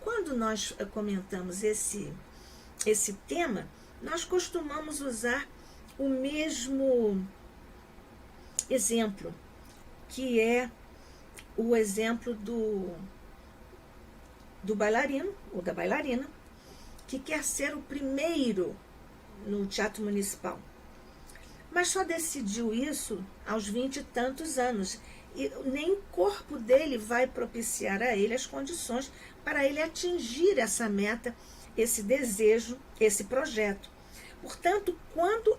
Quando nós comentamos esse tema, nós costumamos usar o mesmo exemplo, que é o exemplo do bailarino ou da bailarina que quer ser o primeiro no Teatro Municipal, mas só decidiu isso aos 20 e tantos anos, e nem o corpo dele vai propiciar a ele as condições para ele atingir essa meta, esse desejo, esse projeto. Portanto, quando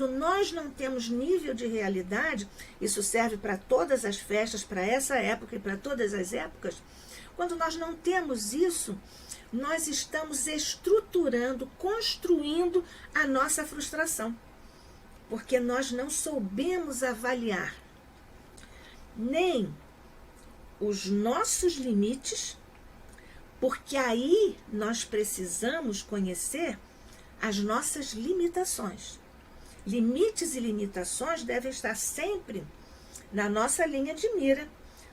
nós não temos nível de realidade, isso serve para todas as festas, para essa época e para todas as épocas, quando nós não temos isso, nós estamos estruturando, construindo a nossa frustração, porque nós não soubemos avaliar nem os nossos limites, porque aí nós precisamos conhecer as nossas limitações. Limites e limitações devem estar sempre na nossa linha de mira,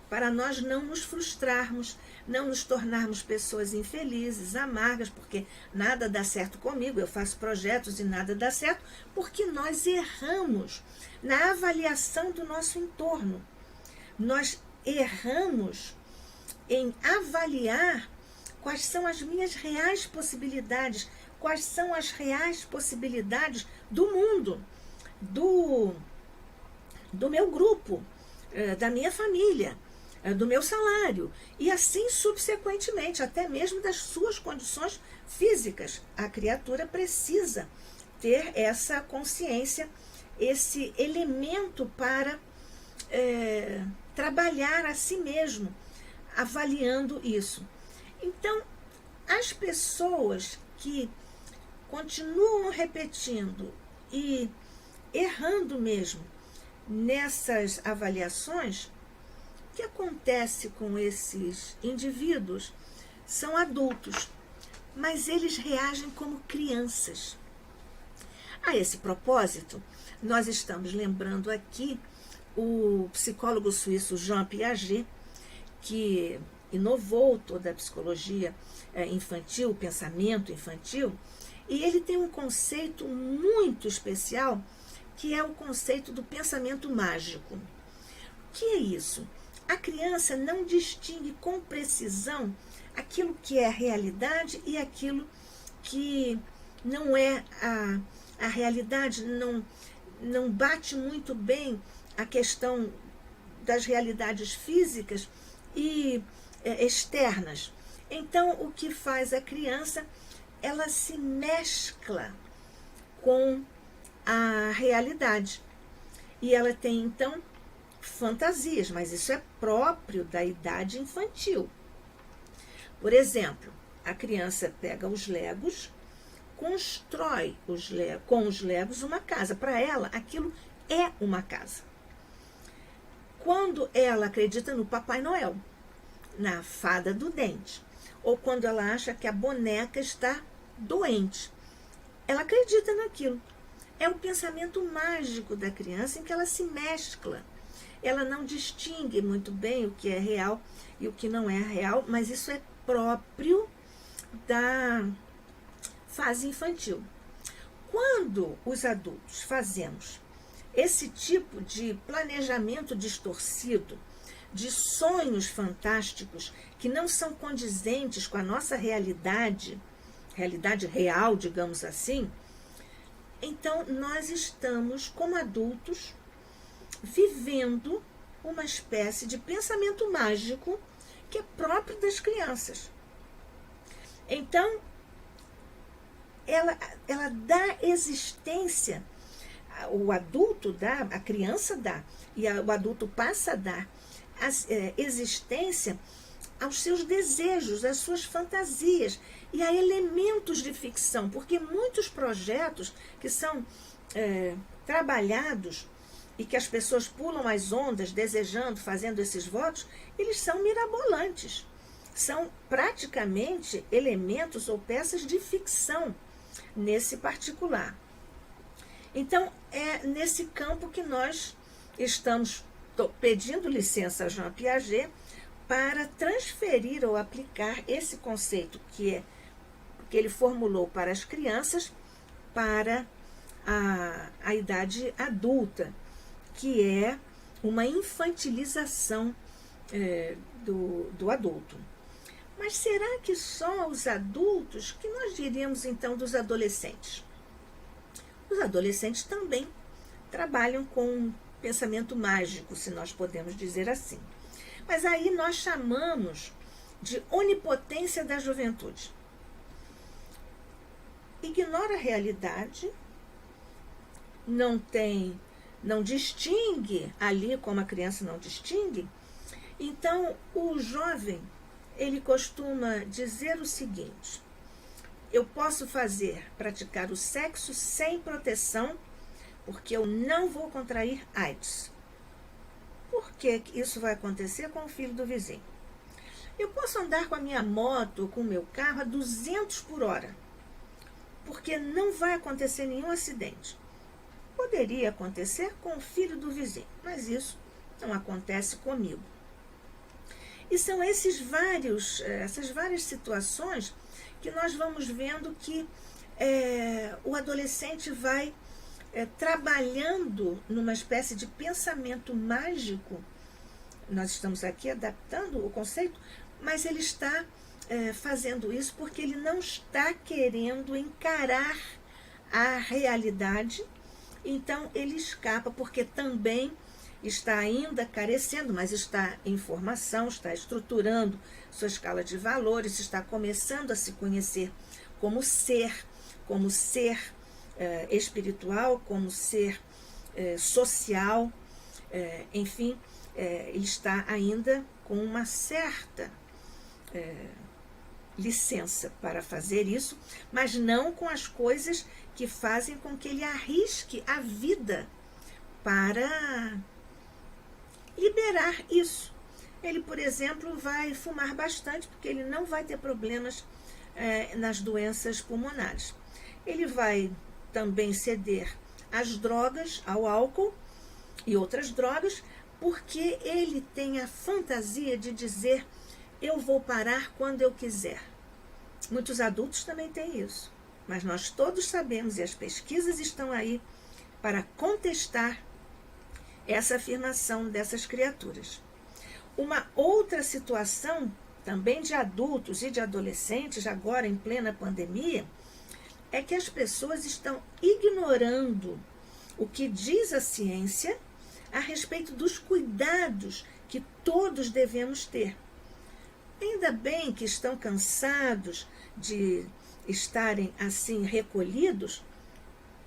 para nós não nos frustrarmos, não nos tornarmos pessoas infelizes, amargas, porque nada dá certo comigo, eu faço projetos e nada dá certo, porque nós erramos na avaliação do nosso entorno. Nós erramos em avaliar quais são as minhas reais possibilidades, quais são as reais possibilidades do mundo, do meu grupo, da minha família. do meu salário, e assim subsequentemente, até mesmo das suas condições físicas. A criatura precisa ter essa consciência, esse elemento para trabalhar a si mesmo, avaliando isso. Então, as pessoas que continuam repetindo e errando mesmo nessas avaliações, o que acontece com esses indivíduos? São adultos, mas eles reagem como crianças. A esse propósito, nós estamos lembrando aqui o psicólogo suíço Jean Piaget, que inovou toda a psicologia infantil, o pensamento infantil, e ele tem um conceito muito especial, que é o conceito do pensamento mágico. O que é isso? A criança não distingue com precisão aquilo que é realidade e aquilo que não é a realidade, não bate muito bem a questão das realidades físicas e externas. Então, o que faz a criança? Ela se mescla com a realidade. E ela tem, então, fantasias, mas isso é próprio da idade infantil. Por exemplo, a criança pega os legos, constrói com os legos uma casa. Para ela, aquilo é uma casa. Quando ela acredita no Papai Noel, na fada do dente, ou quando ela acha que a boneca está doente, ela acredita naquilo. É o pensamento mágico da criança em que ela se mescla. Ela não distingue muito bem o que é real e o que não é real, mas isso é próprio da fase infantil. Quando os adultos fazemos esse tipo de planejamento distorcido, de sonhos fantásticos que não são condizentes com a nossa realidade real, digamos assim, então nós estamos, como adultos, vivendo uma espécie de pensamento mágico que é próprio das crianças. Então, ela dá existência, o adulto dá, a criança dá, e o adulto passa a dar existência aos seus desejos, às suas fantasias e a elementos de ficção, porque muitos projetos que são trabalhados e que as pessoas pulam as ondas desejando, fazendo esses votos, eles são mirabolantes. São praticamente elementos ou peças de ficção nesse particular. Então, é nesse campo que nós estamos pedindo licença a Jean Piaget para transferir ou aplicar esse conceito que ele formulou para as crianças para a idade adulta, que é uma infantilização do adulto. Mas será que só os adultos? Que nós diríamos então dos adolescentes? Os adolescentes também trabalham com pensamento mágico, se nós podemos dizer assim. Mas aí nós chamamos de onipotência da juventude. Ignora a realidade, não distingue ali como a criança não distingue. Então, o jovem, ele costuma dizer o seguinte: eu posso praticar o sexo sem proteção, porque eu não vou contrair AIDS. Por que isso vai acontecer com o filho do vizinho? Eu posso andar com a minha moto ou com o meu carro a 200 por hora, porque não vai acontecer nenhum acidente. Poderia acontecer com o filho do vizinho, mas isso não acontece comigo. E são essas várias situações que nós vamos vendo que o adolescente vai trabalhando numa espécie de pensamento mágico. Nós estamos aqui adaptando o conceito, mas ele está fazendo isso porque ele não está querendo encarar a realidade. Então ele escapa, porque também está ainda carecendo, mas está em formação, está estruturando sua escala de valores, está começando a se conhecer como ser espiritual, como ser social, enfim, está ainda com uma certa licença para fazer isso, mas não com as coisas que fazem com que ele arrisque a vida para liberar isso. Ele, por exemplo, vai fumar bastante, porque ele não vai ter problemas nas doenças pulmonares. Ele vai também ceder às drogas, ao álcool e outras drogas, porque ele tem a fantasia de dizer: eu vou parar quando eu quiser. Muitos adultos também têm isso, mas nós todos sabemos, e as pesquisas estão aí para contestar essa afirmação dessas criaturas. Uma outra situação, também de adultos e de adolescentes, agora em plena pandemia, é que as pessoas estão ignorando o que diz a ciência a respeito dos cuidados que todos devemos ter. Ainda bem que estão cansados de estarem assim recolhidos,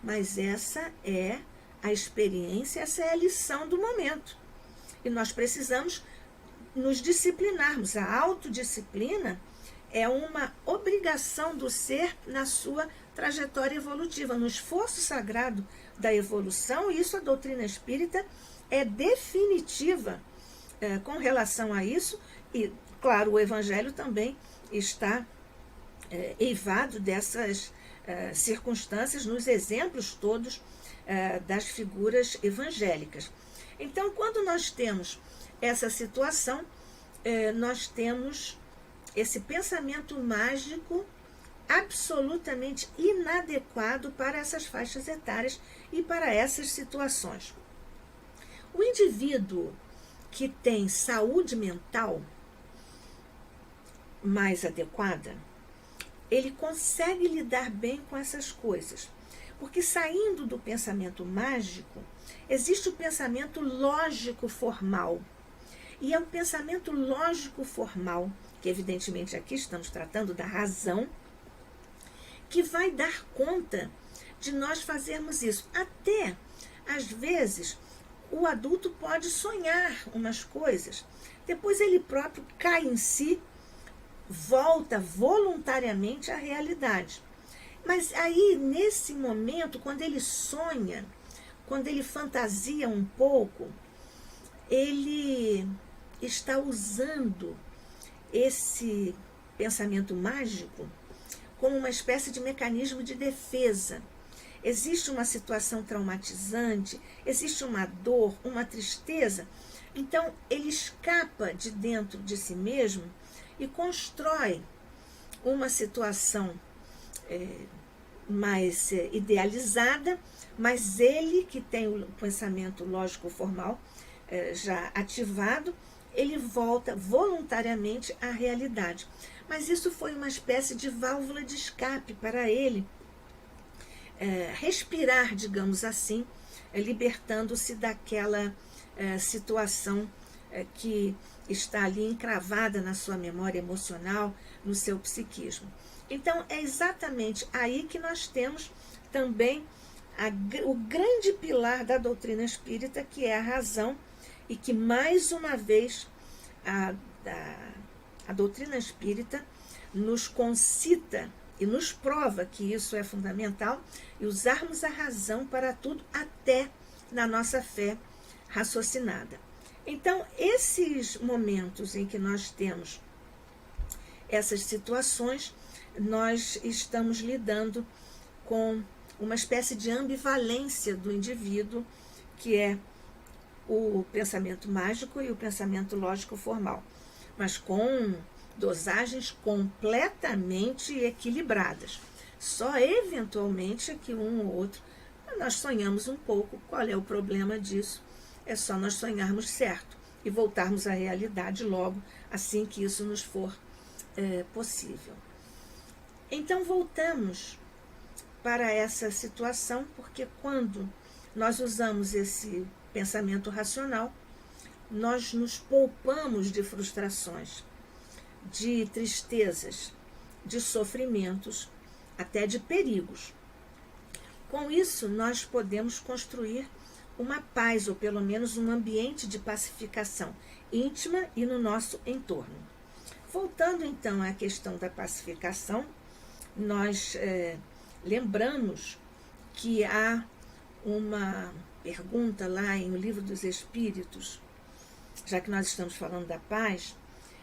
mas essa é a experiência, essa é a lição do momento. E nós precisamos nos disciplinarmos. A autodisciplina é uma obrigação do ser na sua trajetória evolutiva, no esforço sagrado da evolução. E isso a doutrina espírita é definitiva com relação a isso. E, claro, o Evangelho também está eivado dessas circunstâncias nos exemplos todos das figuras evangélicas. Então, quando nós temos essa situação, nós temos esse pensamento mágico absolutamente inadequado para essas faixas etárias e para essas situações. O indivíduo que tem saúde mental mais adequada, ele consegue lidar bem com essas coisas. Porque saindo do pensamento mágico, existe o pensamento lógico formal. E é o pensamento lógico formal, que evidentemente aqui estamos tratando da razão, que vai dar conta de nós fazermos isso. Até, às vezes, o adulto pode sonhar umas coisas, depois ele próprio cai em si, volta voluntariamente à realidade. Mas aí, nesse momento, quando ele sonha, quando ele fantasia um pouco, ele está usando esse pensamento mágico como uma espécie de mecanismo de defesa. Existe uma situação traumatizante, existe uma dor, uma tristeza, então ele escapa de dentro de si mesmo e constrói uma situação mais idealizada, mas ele que tem o pensamento lógico formal já ativado, ele volta voluntariamente à realidade. Mas isso foi uma espécie de válvula de escape para ele respirar, digamos assim, libertando-se daquela situação que está ali encravada na sua memória emocional, no seu psiquismo. Então, é exatamente aí que nós temos também o grande pilar da doutrina espírita, que é a razão, e que, mais uma vez, a doutrina espírita nos concita e nos prova que isso é fundamental, e usarmos a razão para tudo, até na nossa fé raciocinada. Então, esses momentos em que nós temos essas situações, nós estamos lidando com uma espécie de ambivalência do indivíduo, que é o pensamento mágico e o pensamento lógico formal, mas com dosagens completamente equilibradas. Só eventualmente que um ou outro nós sonhamos um pouco. Qual é o problema disso? É só nós sonharmos certo e voltarmos à realidade logo assim que isso nos for possível. Então voltamos para essa situação, porque quando nós usamos esse pensamento racional, nós nos poupamos de frustrações, de tristezas, de sofrimentos, até de perigos. Com isso, nós podemos construir uma paz, ou pelo menos um ambiente de pacificação íntima e no nosso entorno. Voltando então à questão da pacificação, nós lembramos que há uma pergunta lá em O Livro dos Espíritos, já que nós estamos falando da paz,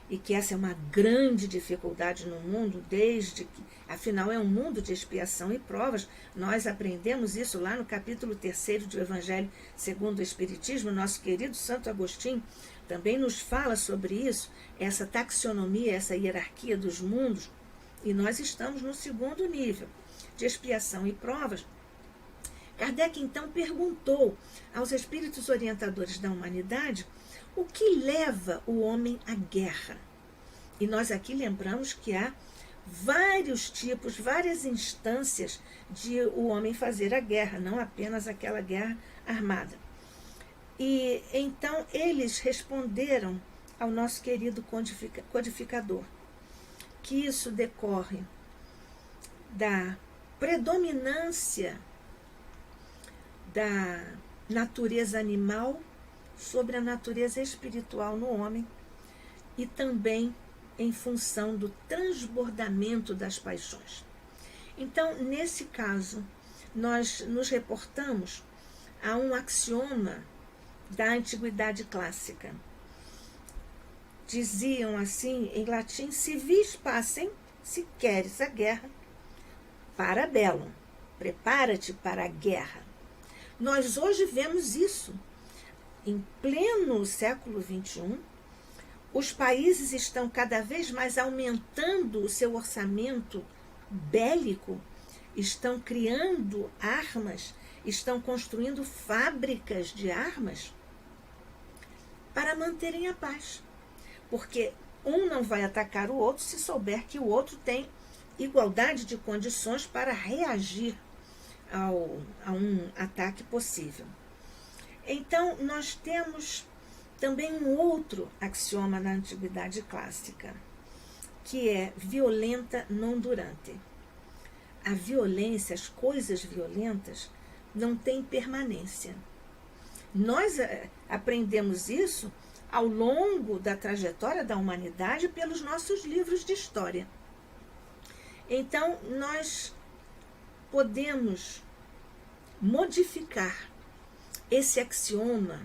e que essa é uma grande dificuldade no mundo, desde que, afinal, é um mundo de expiação e provas. Nós aprendemos isso lá no capítulo 3º do Evangelho segundo o Espiritismo. Nosso querido Santo Agostinho também nos fala sobre isso, essa taxonomia, essa hierarquia dos mundos, e nós estamos no 2º nível de expiação e provas. Kardec, então, perguntou aos espíritos orientadores da humanidade o que leva o homem à guerra. E nós aqui lembramos que há vários tipos, várias instâncias de o homem fazer a guerra, não apenas aquela guerra armada. E então eles responderam ao nosso querido codificador que isso decorre da predominância da natureza animal sobre a natureza espiritual no homem e também em função do transbordamento das paixões. Então, nesse caso, nós nos reportamos a um axioma da antiguidade clássica. Diziam assim, em latim, si vis pacem, se queres a guerra, para bellum, prepara-te para a guerra. Nós hoje vemos isso. Em pleno século XXI, os países estão cada vez mais aumentando o seu orçamento bélico, estão criando armas, estão construindo fábricas de armas para manterem a paz. Porque um não vai atacar o outro se souber que o outro tem igualdade de condições para reagir a um ataque possível. Então, nós temos também um outro axioma na antiguidade clássica, que é violenta non durante. A violência, as coisas violentas, não têm permanência. Nós aprendemos isso ao longo da trajetória da humanidade pelos nossos livros de história. Então, nós podemos modificar esse axioma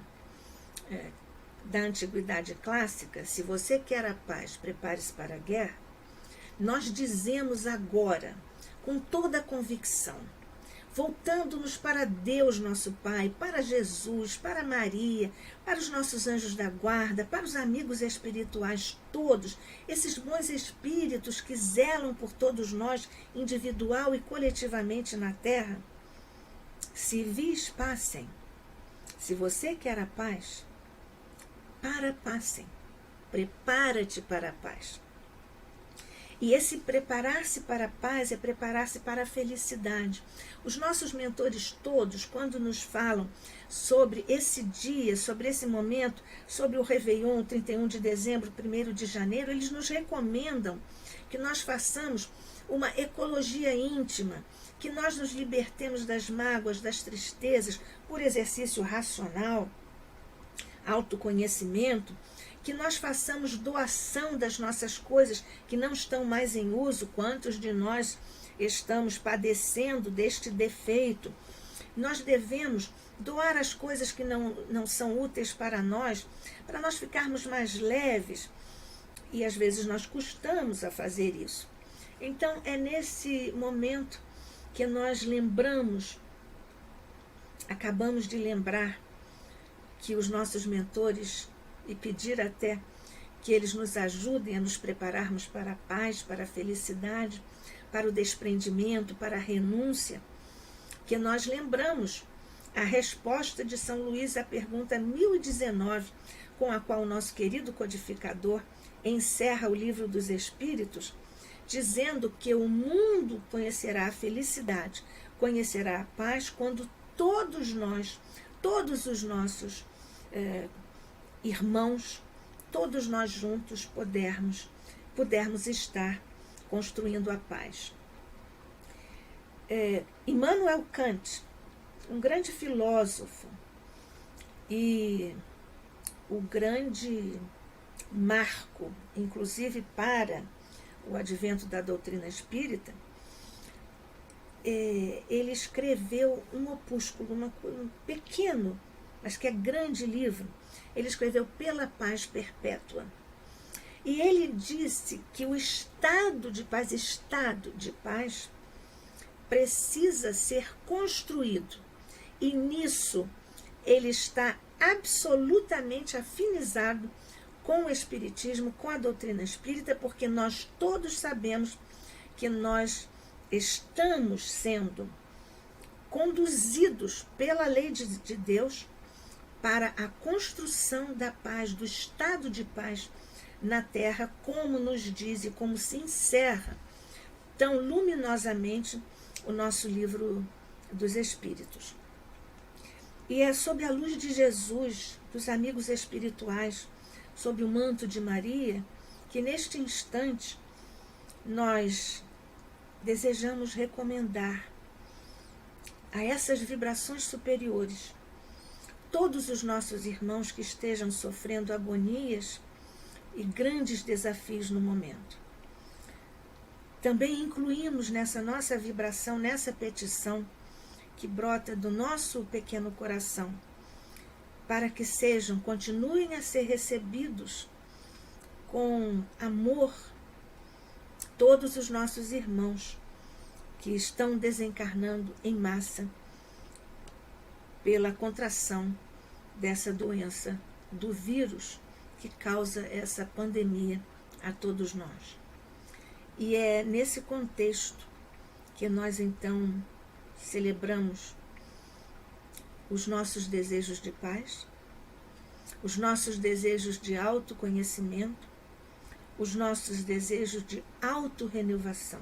da antiguidade clássica, se você quer a paz, prepare-se para a guerra, nós dizemos agora, com toda a convicção, voltando-nos para Deus nosso Pai, para Jesus, para Maria, para os nossos anjos da guarda, para os amigos espirituais todos, esses bons espíritos que zelam por todos nós, individual e coletivamente na terra. Se vis pacem, se você quer a paz, pacem, prepara-te para a paz. E esse preparar-se para a paz é preparar-se para a felicidade. Os nossos mentores todos, quando nos falam sobre esse dia, sobre esse momento, sobre o Réveillon, 31 de dezembro, 1º de janeiro, eles nos recomendam que nós façamos uma ecologia íntima, que nós nos libertemos das mágoas, das tristezas, por exercício racional, autoconhecimento, que nós façamos doação das nossas coisas que não estão mais em uso. Quantos de nós estamos padecendo deste defeito? Nós devemos doar as coisas que não são úteis para nós ficarmos mais leves, e às vezes nós custamos a fazer isso. Então é nesse momento que nós acabamos de lembrar que os nossos mentores, e pedir até que eles nos ajudem a nos prepararmos para a paz, para a felicidade, para o desprendimento, para a renúncia, que nós lembramos a resposta de São Luís à pergunta 1019, com a qual o nosso querido codificador encerra o Livro dos Espíritos, dizendo que o mundo conhecerá a felicidade, conhecerá a paz, quando todos nós, todos os nossos irmãos, todos nós juntos pudermos estar construindo a paz. Immanuel Kant, um grande filósofo e o grande marco, inclusive para o advento da doutrina espírita, ele escreveu um opúsculo, um pequeno, mas que é grande livro. Ele escreveu Pela Paz Perpétua. E ele disse que o estado de paz, precisa ser construído. E nisso ele está absolutamente afinizado com o Espiritismo, com a doutrina espírita, porque nós todos sabemos que nós estamos sendo conduzidos pela lei de Deus para a construção da paz, do estado de paz na Terra, como nos diz e como se encerra tão luminosamente o nosso livro dos Espíritos. E é sob a luz de Jesus, dos amigos espirituais, sob o manto de Maria, que neste instante nós desejamos recomendar a essas vibrações superiores todos os nossos irmãos que estejam sofrendo agonias e grandes desafios no momento. Também incluímos nessa nossa vibração, nessa petição que brota do nosso pequeno coração, para que continuem a ser recebidos com amor todos os nossos irmãos que estão desencarnando em massa pela contração dessa doença, do vírus que causa essa pandemia a todos nós. E é nesse contexto que nós então celebramos os nossos desejos de paz, os nossos desejos de autoconhecimento, os nossos desejos de autorrenovação.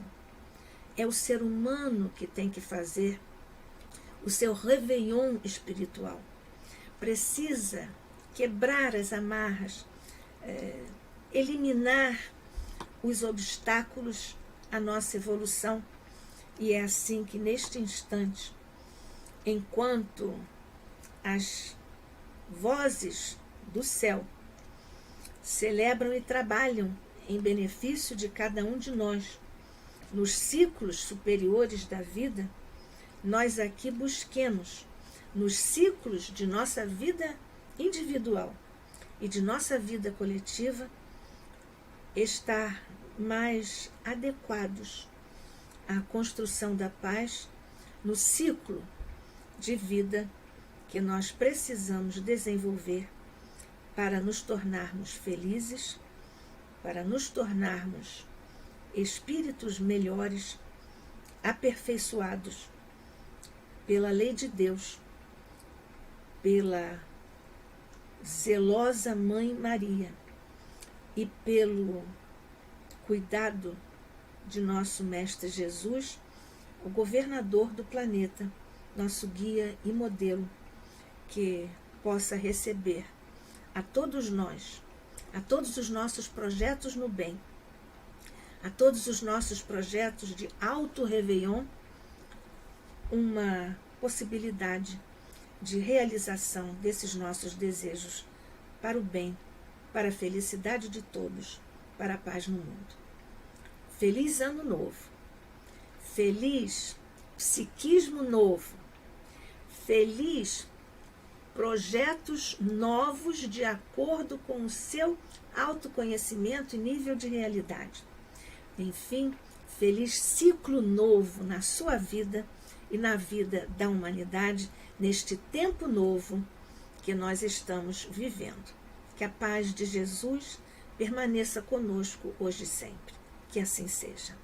É o ser humano que tem que fazer o seu réveillon espiritual. Precisa quebrar as amarras, eliminar os obstáculos à nossa evolução. E é assim que, neste instante, enquanto as vozes do céu celebram e trabalham em benefício de cada um de nós, nos ciclos superiores da vida, nós aqui busquemos, nos ciclos de nossa vida individual e de nossa vida coletiva, estar mais adequados à construção da paz no ciclo de vida que nós precisamos desenvolver para nos tornarmos felizes, para nos tornarmos espíritos melhores, aperfeiçoados pela lei de Deus, pela zelosa Mãe Maria e pelo cuidado de nosso Mestre Jesus, o governador do planeta, nosso guia e modelo, que possa receber a todos nós, a todos os nossos projetos no bem, a todos os nossos projetos de auto-réveillon, uma possibilidade de realização desses nossos desejos para o bem, para a felicidade de todos, para a paz no mundo. Feliz Ano Novo, feliz psiquismo novo, feliz projetos novos de acordo com o seu autoconhecimento e nível de realidade. Enfim, feliz ciclo novo na sua vida e na vida da humanidade, neste tempo novo que nós estamos vivendo. Que a paz de Jesus permaneça conosco hoje e sempre. Que assim seja.